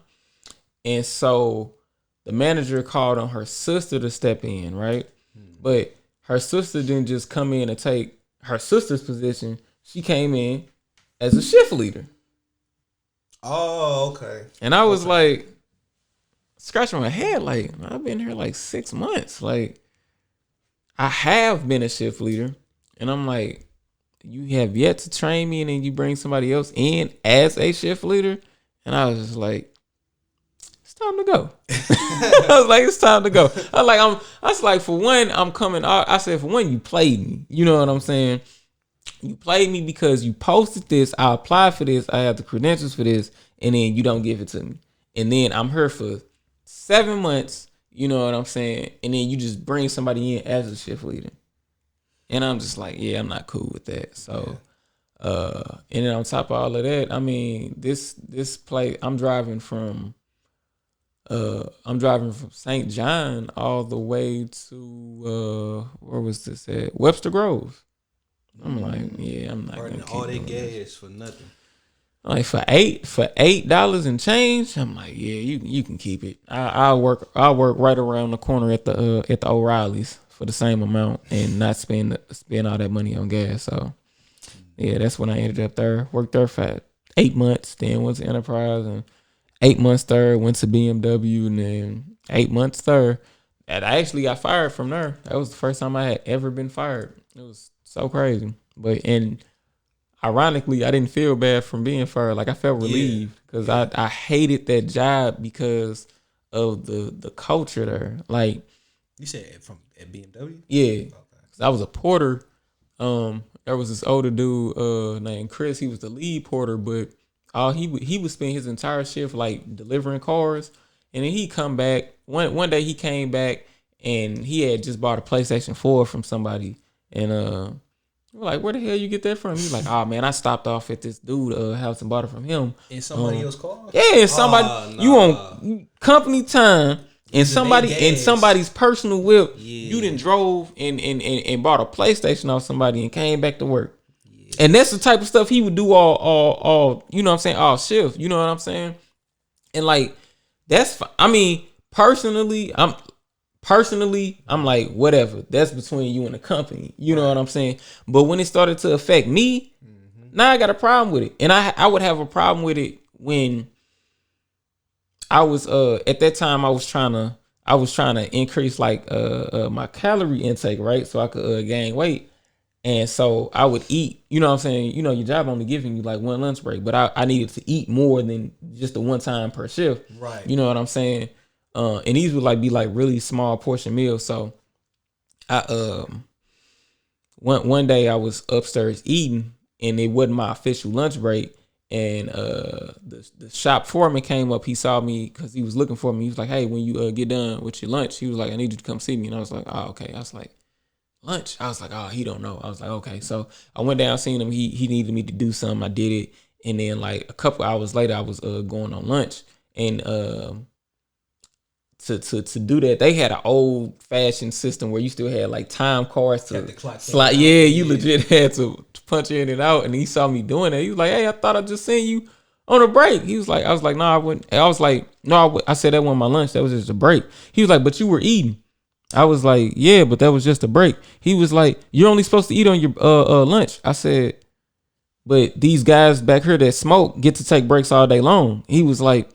and so the manager called on her sister to step in, right? But her sister didn't just come in and take her sister's position. She came in as a shift leader. Oh, okay. And I was like, scratching my head, like, I've been here like 6 months. Like, I have been a shift leader. And I'm like, you have yet to train me, and then you bring somebody else in as a shift leader? And I was just like, it's time to go. I was like, it's time to go. I was like, for one, I'm coming. I said, for one, you played me. You know what I'm saying? You played me because you posted this. I applied for this. I have the credentials for this. And then you don't give it to me. And then I'm here for 7 months. You know what I'm saying? And then you just bring somebody in as a shift leader. And I'm just like, yeah, I'm not cool with that. So, and then on top of all of that, I mean, this place, I'm driving from St. John all the way to where was this at? Webster Groves. I'm like, yeah, I'm not burning gonna keep all that doing gas this. for nothing. Like for $8 and change, I'm like, yeah, you can keep it. I'll work right around the corner at the O'Reilly's for the same amount and not spend all that money on gas. So yeah, that's when I ended up there. Worked there for 8 months, then went to Enterprise, and 8 months there, went to BMW, and then 8 months there. And I actually got fired from there. That was the first time I had ever been fired. It was so crazy. And ironically, I didn't feel bad from being fired. Like, I felt relieved because I hated that job because of the culture there. Like, you said at BMW? Yeah. Okay. I was a porter. There was this older dude named Chris. He was the lead porter, but he would spend his entire shift like delivering cars. And then he'd come back. One day he came back and he had just bought a PlayStation 4 from somebody. And we're like, where the hell you get that from? He's like, oh man, I stopped off at this dude house and bought it from him. And somebody else called? Yeah, somebody you on company time and somebody's personal whip. Yeah. You done drove and bought a PlayStation off somebody and came back to work. Yeah. And that's the type of stuff he would do all you know what I'm saying, all shift. You know what I'm saying? And like I mean, personally, I'm like, whatever. That's between you and the company. You know what I'm saying? But when it started to affect me, now I got a problem with it. And I would have a problem with it when I was at that time I was trying to increase like my calorie intake, right? So I could gain weight. And so I would eat, you know what I'm saying? You know, your job only giving you like one lunch break, but I needed to eat more than just the one time per shift. Right. You know what I'm saying? And these would like be like really small portion meals. So I one day I was upstairs eating and it wasn't my official lunch break. And the shop foreman came up. He saw me because he was looking for me. He was like, hey, when you get done with your lunch, he was like, I need you to come see me. And I was like, oh, okay. I was like, lunch? I was like, oh, he don't know. I was like, okay. So I went down, seen him. He needed me to do something. I did it. And then like a couple hours later, I was going on lunch. And to do that, they had an old fashioned system where you still had like time cards to slide. Yeah, you legit had to punch in and out. And he saw me doing that. He was like, hey, I thought I just seen you on a break. He was like, I was like, no, I wouldn't. I was like, no, I said that wasn't my lunch. That was just a break. He was like, but you were eating. I was like, yeah, but that was just a break. He was like, you're only supposed to eat on your lunch. I said, but these guys back here that smoke get to take breaks all day long. He was like,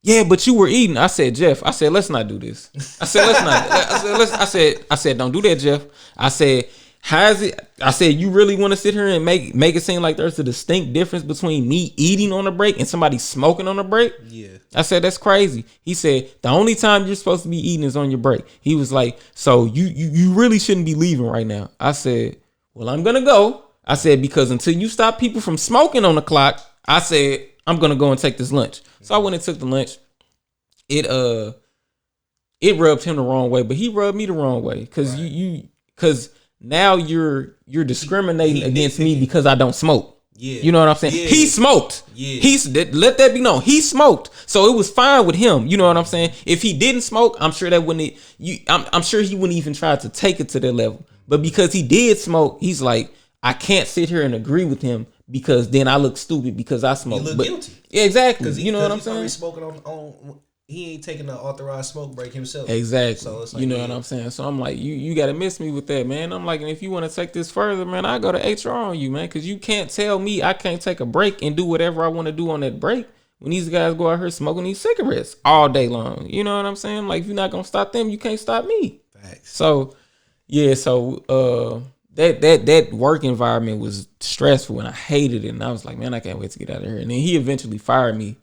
yeah, but you were eating. I said, Jeff, let's not do this. I said, let's not. I said, don't do that, Jeff. I said, How is it? I said, you really want to sit here and make it seem like there's a distinct difference between me eating on a break and somebody smoking on a break? Yeah. I said, that's crazy. He said, the only time you're supposed to be eating is on your break. He was like, so you really shouldn't be leaving right now. I said, well, I'm going to go. I said, because until you stop people from smoking on the clock, I said, I'm going to go and take this lunch. So I went and took the lunch. It rubbed him the wrong way, but he rubbed me the wrong way. Cause cause now you're discriminating against me because I don't smoke. Yeah. You know what I'm saying? Yeah. He smoked. Yeah. Let that be known. He smoked. So it was fine with him. You know what I'm saying? If he didn't smoke, I'm sure that wouldn't I'm sure he wouldn't even try to take it to that level. But because he did smoke, he's like, I can't sit here and agree with him because then I look stupid because I smoke. You look guilty. Yeah, exactly. You know what I'm saying? Smoking on he ain't taking an authorized smoke break himself. Exactly. So it's like, you know what I'm saying? So I'm like, you got to miss me with that, man. I'm like, and if you want to take this further, man, I go to HR on you, man, because you can't tell me I can't take a break and do whatever I want to do on that break when these guys go out here smoking these cigarettes all day long. You know what I'm saying? Like, if you're not going to stop them, you can't stop me. Thanks. So, yeah, so that work environment was stressful and I hated it. And I was like, man, I can't wait to get out of here. And then he eventually fired me.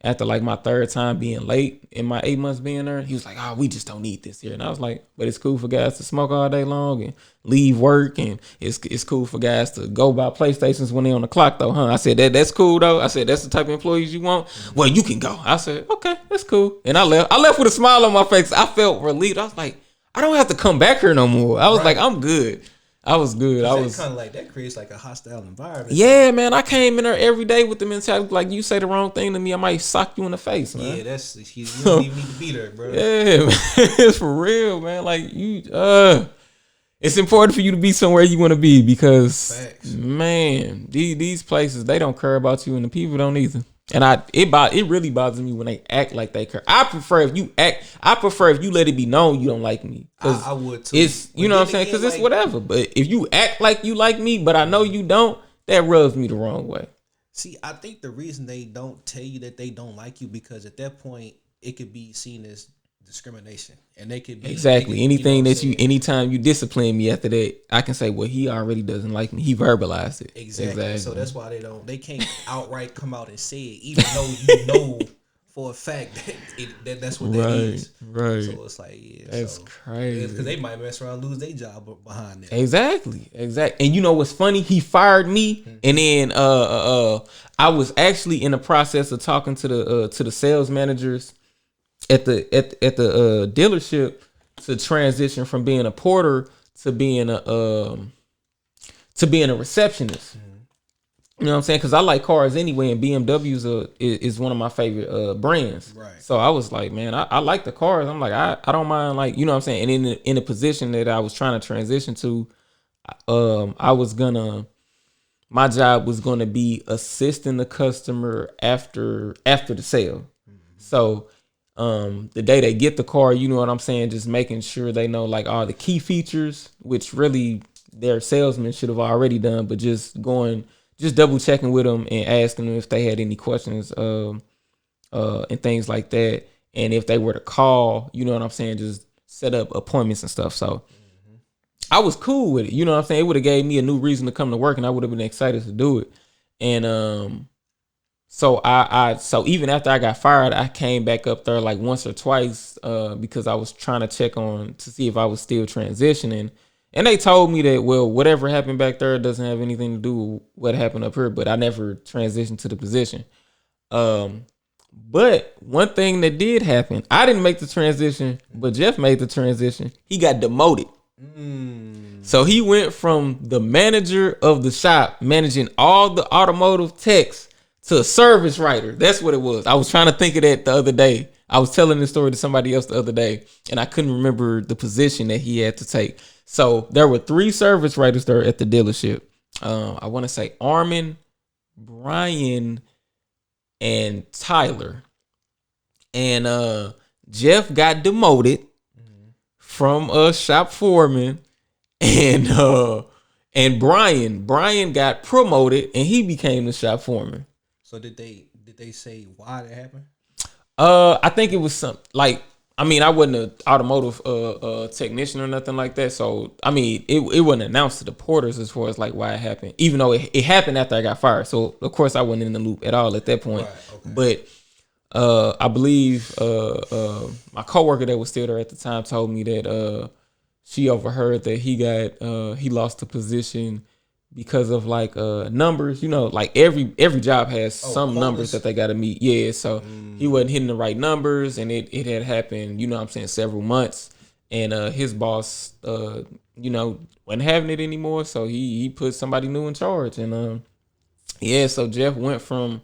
After like my third time being late in my 8 months being there, he was like, oh, we just don't need this here. And I was like, but it's cool for guys to smoke all day long and leave work. And it's cool for guys to go buy PlayStations when they on the clock though, huh? I said, that's cool though. I said, that's the type of employees you want? Well, you can go. I said, okay, that's cool. And I left with a smile on my face. I felt relieved. I was like, I don't have to come back here no more. I was like, I'm good. I was good. I was kind of like that creates like a hostile environment. Yeah, man. I came in there every day with the mentality like, you say the wrong thing to me, I might sock you in the face, man. Yeah, you don't even need to be there, bro. Yeah, man. It's for real, man. Like it's important for you to be somewhere you want to be because, facts. Man, these places they don't care about you and the people don't either. And it really bothers me when they act like they care. I prefer if you let it be known you don't like me. I would too. It's you know what I'm saying? Because it's whatever. But if you act like you like me, but I know you don't, that rubs me the wrong way. See, I think the reason they don't tell you that they don't like you because at that point it could be seen as discrimination, and they could be exactly anything that anytime you discipline me after that, I can say, well, he already doesn't like me. He verbalized it. Exactly. So that's why they can't outright come out and say it, even though you know for a fact that that's what that is. Right. So it's like, yeah, that's crazy because they might mess around and lose their job behind that. Exactly. And you know what's funny? He fired me, and then I was actually in the process of talking to the sales managers at the dealership to transition from being a porter to being a receptionist. You know what I'm saying? Because I like cars anyway, and BMW is one of my favorite brands. Right. So I was like, man, I like the cars. I'm like, I don't mind, like, you know what I'm saying? And in the position that I was trying to transition to, my job was gonna be assisting the customer after the sale. So the day they get the car, you know what I'm saying, just making sure they know like all the key features, which really their salesman should have already done, but just double checking with them and asking them if they had any questions and things like that. And if they were to call, you know what I'm saying, just set up appointments and stuff. So I was cool with it. You know what I'm saying? It would have gave me a new reason to come to work and I would have been excited to do it. And so so even after I got fired, I came back up there like once or twice because I was trying to check on to see if I was still transitioning. And they told me that, well, whatever happened back there doesn't have anything to do with what happened up here, but I never transitioned to the position. But one thing that did happen, I didn't make the transition, but Jeff made the transition. He got demoted. So he went from the manager of the shop, managing all the automotive techs, to a service writer. That's what it was. I was trying to think of that the other day. I was telling this story to somebody else the other day, and I couldn't remember the position that he had to take. So there were 3 service writers there at the dealership. I want to say Armin, Brian, and Tyler. And Jeff got demoted from a shop foreman, and Brian got promoted, and he became the shop foreman. So did they say why that happened? I think it was some like I mean, I wasn't an automotive technician or nothing like that. So, I mean, it wasn't announced to the porters as far as like why it happened, even though it happened after I got fired. So, of course, I wasn't in the loop at all at that point. Right, okay. But I believe my coworker that was still there at the time told me that she overheard that he lost the position because of like numbers, like every job has some numbers that they got to meet. Yeah, so he wasn't hitting the right numbers, and it had happened, several months, and his boss wasn't having it anymore, so he put somebody new in charge, and so Jeff went from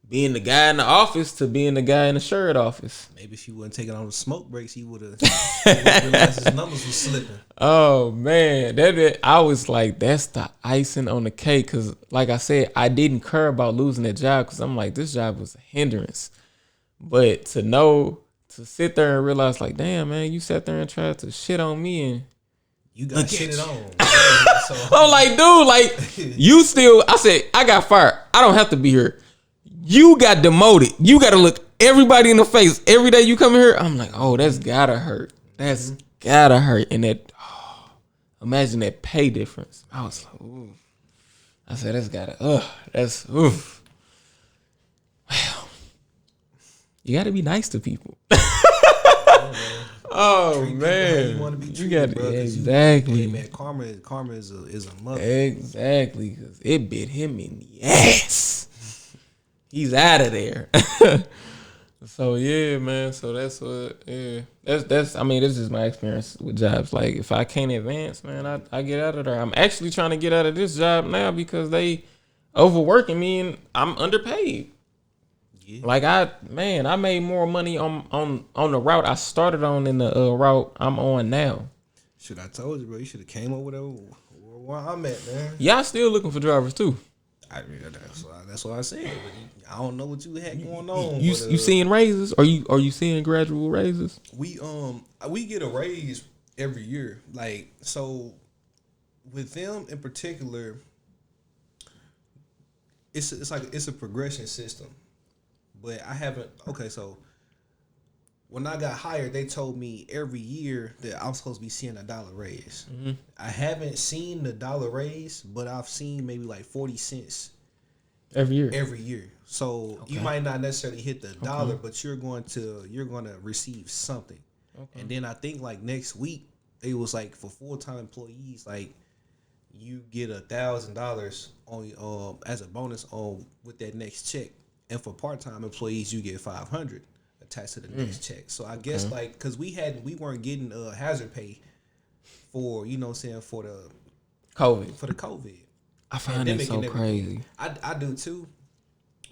being the guy in the office to being the guy in the shirt office. Maybe if he wasn't taking on the smoke breaks, he would have realized his numbers were slipping. Oh man, that I was like, that's the icing on the cake. Because, like I said, I didn't care about losing that job because I'm like, this job was a hindrance. But to sit there and realize, like, damn man, you sat there and tried to shit on me and you got shitted on. I'm like, dude, like you still. I said, I got fired. I don't have to be here. You got demoted. You got to look everybody in the face every day you come here. I'm like, oh, that's gotta hurt. That's gotta hurt. And that, imagine that pay difference. I was like, ooh. I said, that's, oof. Well, you got to be nice to people. Oh man, you want to be treated, you got bro, exactly. Hey, man, karma is a mother. Exactly, because it bit him in the ass. He's out of there. So yeah, man. So that's what. Yeah, that's. I mean, this is my experience with jobs. Like, if I can't advance, man, I get out of there. I'm actually trying to get out of this job now because they overworking me and I'm underpaid. Yeah. Like I made more money on the route I started on than the route I'm on now. Should I told you, bro? You should have came over there where I'm at, man. Y'all still looking for drivers too. That's what I said. But I don't know what you had going on. You seeing raises? Are you seeing gradual raises? We get a raise every year. Like, so with them in particular, it's like it's a progression system. But I haven't. Okay, so when I got hired, they told me every year that I'm supposed to be seeing $1 raise. Mm-hmm. I haven't seen the $1 raise, but I've seen maybe like 40 cents every year. So you might not necessarily hit the dollar, but you're going to receive something. Okay. And then I think like next week it was like for full-time employees, like you get $1,000 on as a bonus on with that next check, and for part-time employees you get $500. Attached to the next check. So I guess like because we weren't getting hazard pay for for the COVID. I find it so crazy. I do too,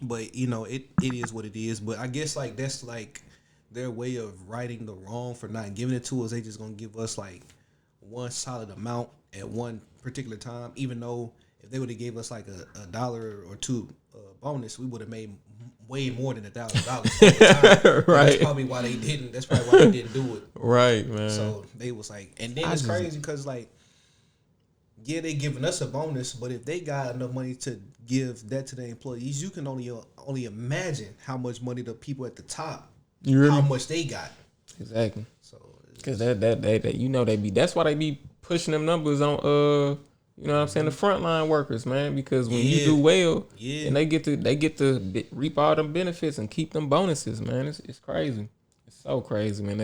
but it is what it is. But I guess like that's like their way of righting the wrong for not giving it to us. They just gonna give us like one solid amount at one particular time, even though if they would have gave us like a $1 or $2 bonus, we would have made way more than $1,000. Right. That's probably why they didn't. That's probably why they didn't do it. Right, man. So they was like, and then it's crazy because like, yeah, they giving us a bonus, but if they got enough money to give that to their employees, you can only imagine how much money the people at the top, how much they got. Exactly. So because that they be. That's why they be pushing them numbers on you know what I'm saying, the frontline workers, man, because when you do well, and they get to reap all them benefits and keep them bonuses, man. It's crazy. It's so crazy, man.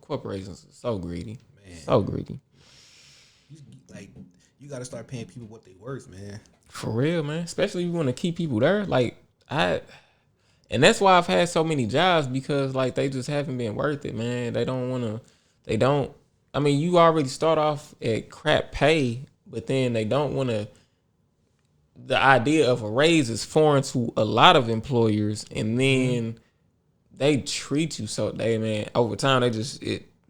Corporations are so greedy. Man. So greedy. You gotta start paying people what they worth, man. For real, man. Especially if you want to keep people there. And that's why I've had so many jobs, because like they just haven't been worth it, man. I mean, you already start off at crap pay, but then they don't want to. The idea of a raise is foreign to a lot of employers, and then they treat you over time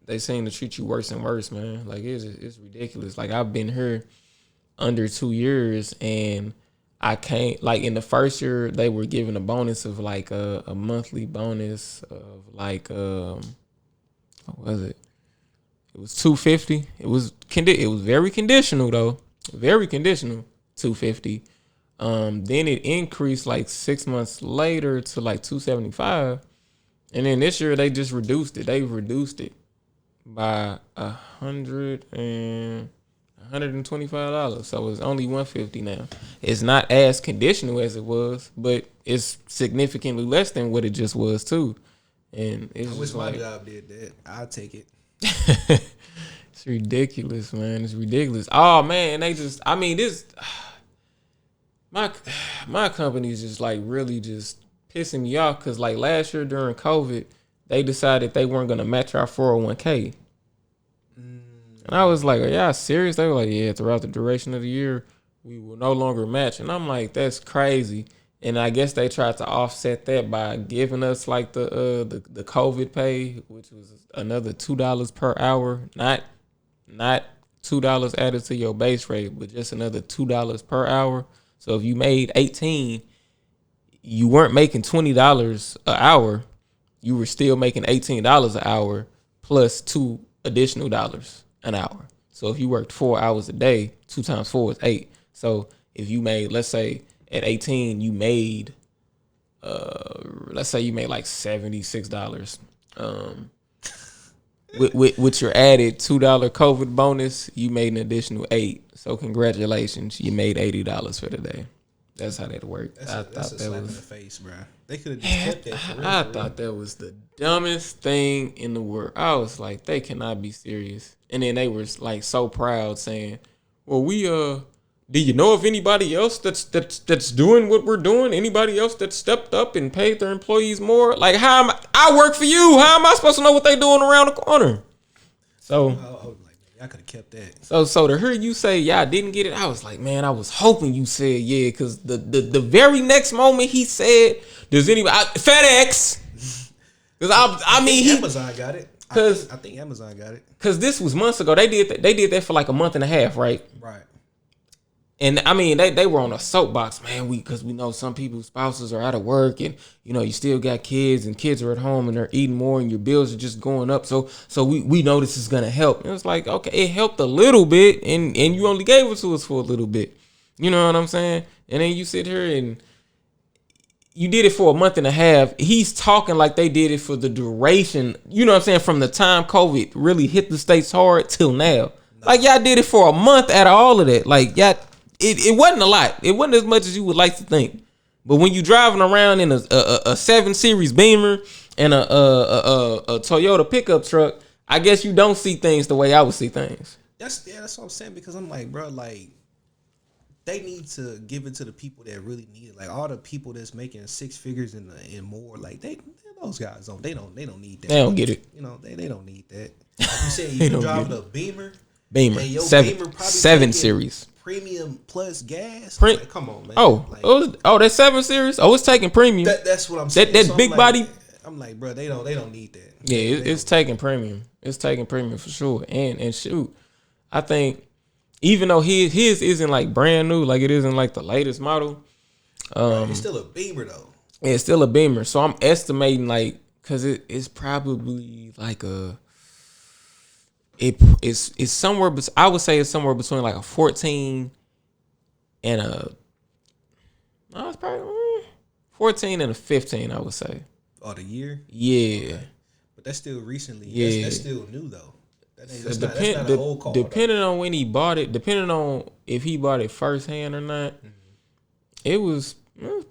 they seem to treat you worse and worse, man. Like it's ridiculous. Like I've been here under 2 years, and I can't, like in the first year they were giving a bonus of like a monthly bonus of like what was it? It was $250. It was very conditional though. Very conditional. $250. Then it increased like 6 months later to like $275. And then this year they just reduced it. They reduced it by $125. So it's only $150 now. It's not as conditional as it was, but it's significantly less than what it just was too. And it's I wish just my like, job did that. I'll take it. it's ridiculous, man. It's ridiculous. Oh man, this my company's just like really just pissing me off because like last year during COVID, they decided they weren't gonna match our 401k. And I was like, are y'all serious? They were like, yeah, throughout the duration of the year, we will no longer match. And I'm like, that's crazy. And I guess they tried to offset that by giving us like the COVID pay, which was another $2 per hour. Not $2 added to your base rate, but just another $2 per hour. So if you made 18, you weren't making $20 an hour. You were still making $18 an hour plus $2 additional an hour. So if you worked 4 hours a day, 2 times 4 is 8. So if you made, let's say at 18, you made, let's say you made like $76. With your added $2 COVID bonus, you made an additional 8. So congratulations, you made $80 for the day. That's how that worked. That's a slap in the face, bro. They could have just kept that for real. I thought that was the dumbest thing in the world. I was like, they cannot be serious. And then they were like so proud saying, well, do you know of anybody else that's doing what we're doing? Anybody else that stepped up and paid their employees more? Like, I work for you. How am I supposed to know what they doing around the corner? So I was like, man, I could have kept that. So to hear you say, yeah, I didn't get it, I was like, man, I was hoping you said yeah, because the very next moment he said, does anybody FedEx? Because I mean, Amazon got it. I think Amazon got it. Because this was months ago. They did that for like a month and a half, right? Right. And I mean, they were on a soapbox, man. Because we know some people's spouses are out of work, and you know you still got kids, and kids are at home, and they're eating more, and your bills are just going up. So we know this is gonna help. And it was like, okay, it helped a little bit, and you only gave it to us for a little bit. You know what I'm saying? And then you sit here and you did it for a month and a half. He's talking like they did it for the duration. You know what I'm saying? From the time COVID really hit the States hard till now. Like y'all did it for a month out of all of that. Like y'all. It wasn't a lot. It wasn't as much as you would like to think. But when you driving around in a 7 Series Beamer and a Toyota pickup truck, I guess you don't see things the way I would see things. That's what I'm saying, because I'm like, bro, like they need to give it to the people that really need it. Like all the people that's making 6 figures and more, like those guys don't need that. They don't get it. You know, they don't need that. Like you said, you driving a Beamer. Beamer, your 7 Series. Premium plus gas. Like, come on, man. That's 7 Series. Oh, it's taking premium. That's what I'm saying. That big body. I'm like, bro, they don't need that. Yeah, it's taking premium. It's taking premium for sure. And shoot, I think even though his isn't like brand new, like it isn't like the latest model. It's still a Beamer though. Yeah, it's still a Beamer. So I'm estimating like, cause it's probably like it's somewhere, I would say it's somewhere between like a 14 and it's probably 14 and a 15, I would say. Oh, the year? Yeah. But that's still recently. Yeah. That's still new though. That's not an old car. Depending on when he bought it, depending on if he bought it firsthand or not, it was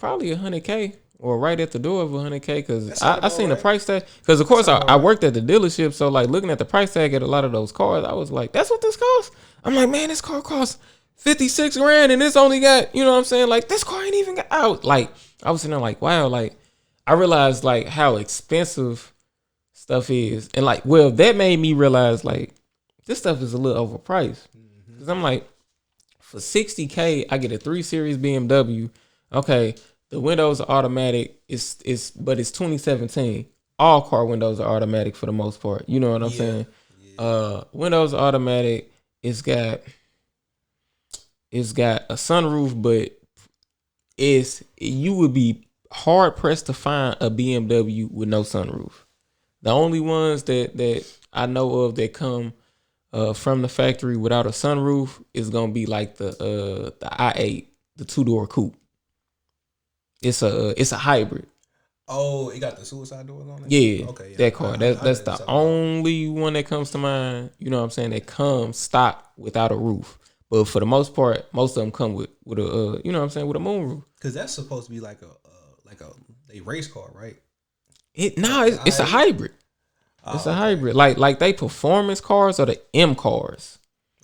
probably $100K. Or right at the door of $100K, because I seen the price tag. Because of course I worked at the dealership, so like looking at the price tag at a lot of those cars, I was like, that's what this costs. I'm like, man, this car costs $56,000, and this only got, you know what I'm saying? Like this car ain't even got out. Like I was sitting there like, wow, like I realized like how expensive stuff is, and like, well, that made me realize like this stuff is a little overpriced. Because I'm like, for $60K, I get a 3 Series BMW. Okay. The windows are automatic. But it's 2017. All car windows are automatic for the most part. You know what I'm saying? Yeah. Windows are automatic. It's got a sunroof, but you would be hard pressed to find a BMW with no sunroof. The only ones that I know of that come from the factory without a sunroof is gonna be like the i8, the 2-door coupe. It's a hybrid. Oh, it got the suicide doors on it? Yeah, Okay, yeah. that car. I That's know the what you're talking only one that comes to mind. You know what I'm saying? That comes stock without a roof. But for the most part, most of them come with a you know what I'm saying, with a moonroof. Because that's supposed to be like a race car, right? It's a hybrid. It's a hybrid. Like they performance cars are the M cars.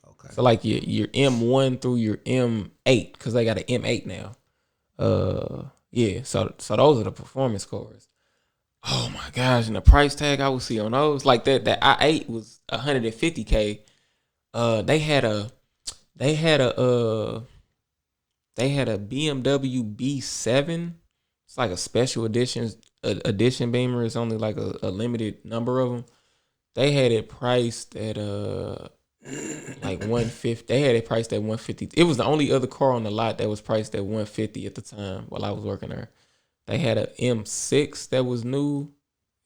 Okay. So like your M1 through your M8, because they got an M8 now. Yeah. So those are the performance cars. Oh my gosh, and the price tag I would see on those, like that i8 was $150K. They had a BMW B7. It's like a special edition Beamer. It's only like a limited number of them. They had it priced at like 150. They had it priced at 150. It was the only other car on the lot that was priced at 150 at the time while I was working there. They had a M6 that was new.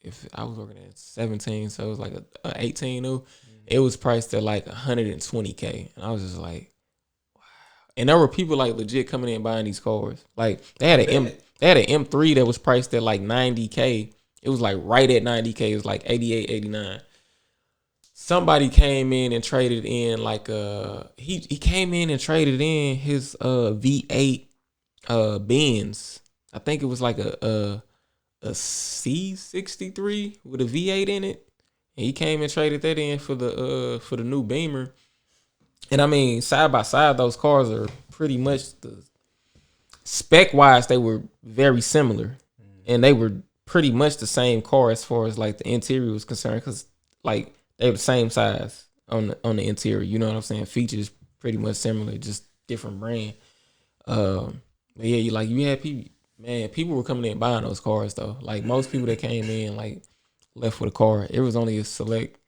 If I was working at 17, so it was like a 18 new. It was priced at like 120K, and I was just like, wow. And there were people like legit coming in buying these cars. Like they had an M3 that was priced at like 90K. It was like right at 90K. It was like 88, 89. Somebody came in and traded in like he came in and traded in his V8 Benz. I think it was like a C63 with a V8 in it, and he came and traded that in for the new Beamer. And I mean, side by side, those cars are pretty much the spec wise, they were very similar, and they were pretty much the same car as far as like the interior was concerned, because like they were the same size on the interior. You know what I'm saying? Features pretty much similar, just different brand. But yeah, you had people. Man, people were coming in buying those cars though. Like most people that came in, like left with a car. It was only a select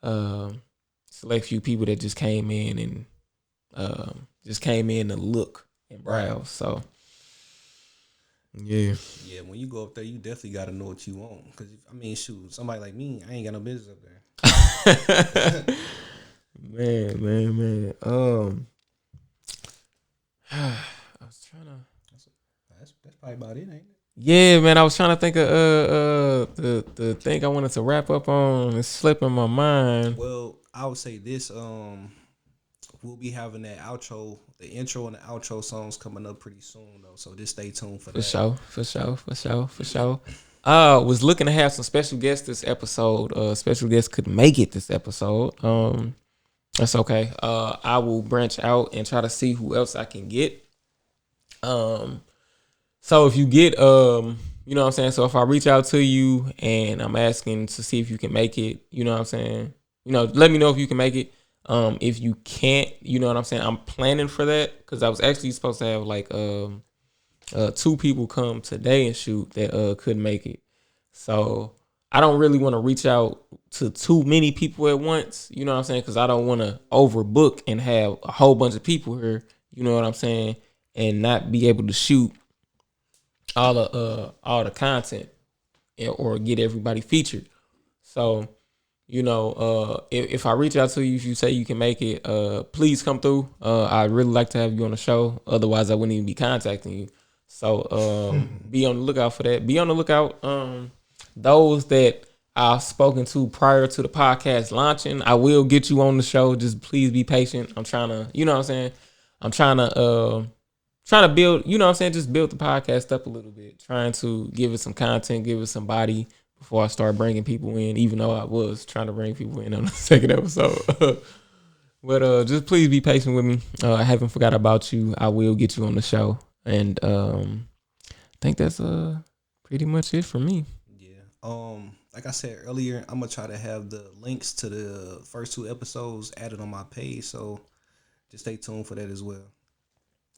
few people that just came in and to look and browse. So yeah. Yeah, when you go up there, you definitely got to know what you want. Because I mean, shoot, somebody like me, I ain't got no business up there. man. I was trying to. That's probably about it, ain't it? Yeah, man. I was trying to think of the thing I wanted to wrap up on. It's slipping my mind. Well, I would say this. We'll be having that outro, the intro and the outro songs coming up pretty soon though. So just stay tuned for that. For sure. Was looking to have some special guests this episode. Special guests couldn't make it this episode. That's okay. I will branch out and try to see who else I can get. So if you get, you know what I'm saying? So if I reach out to you and I'm asking to see if you can make it, you know what I'm saying? You know, let me know if you can make it. If you can't, you know what I'm saying? I'm planning for that because I was actually supposed to have like 2 people come today and shoot that couldn't make it. So I don't really want to reach out to too many people at once, you know what I'm saying? Because I don't want to overbook and have a whole bunch of people here, you know what I'm saying, and not be able to shoot all the content or get everybody featured. So, you know, if I reach out to you, if you say you can make it, please come through. I'd really like to have you on the show. Otherwise, I wouldn't even be contacting you. So be on the lookout for that. Be on the lookout. Those that I've spoken to prior to the podcast launching, I will get you on the show. Just please be patient. I'm trying to, you know what I'm saying? I'm trying to build, you know what I'm saying? Just build the podcast up a little bit. Trying to give it some content, give it some body before I start bringing people in, even though I was trying to bring people in on the second episode. But just please be patient with me. I haven't forgot about you. I will get you on the show. And I think that's pretty much it for me. Yeah. Like I said earlier, I'm gonna try to have the links to the first 2 episodes added on my page, so just stay tuned for that as well.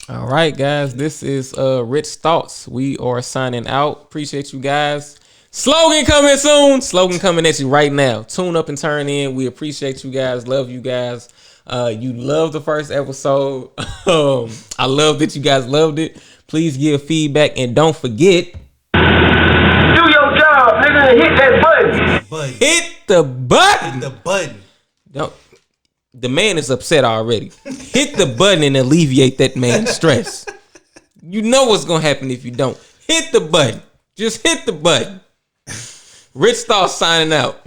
All right, guys. This is Rich Thoughts. We are signing out. Appreciate you guys. Slogan coming soon. Slogan coming at you right now. Tune up and turn in. We appreciate you guys. Love you guys. You loved the first episode. I love that you guys loved it. Please give feedback and don't forget. Do your job, nigga, and hit that button. Hit the button. Hit the button. Don't. The man is upset already. Hit the button and alleviate that man's stress. You know what's gonna happen if you don't. Hit the button. Just hit the button. Rich Thought signing out.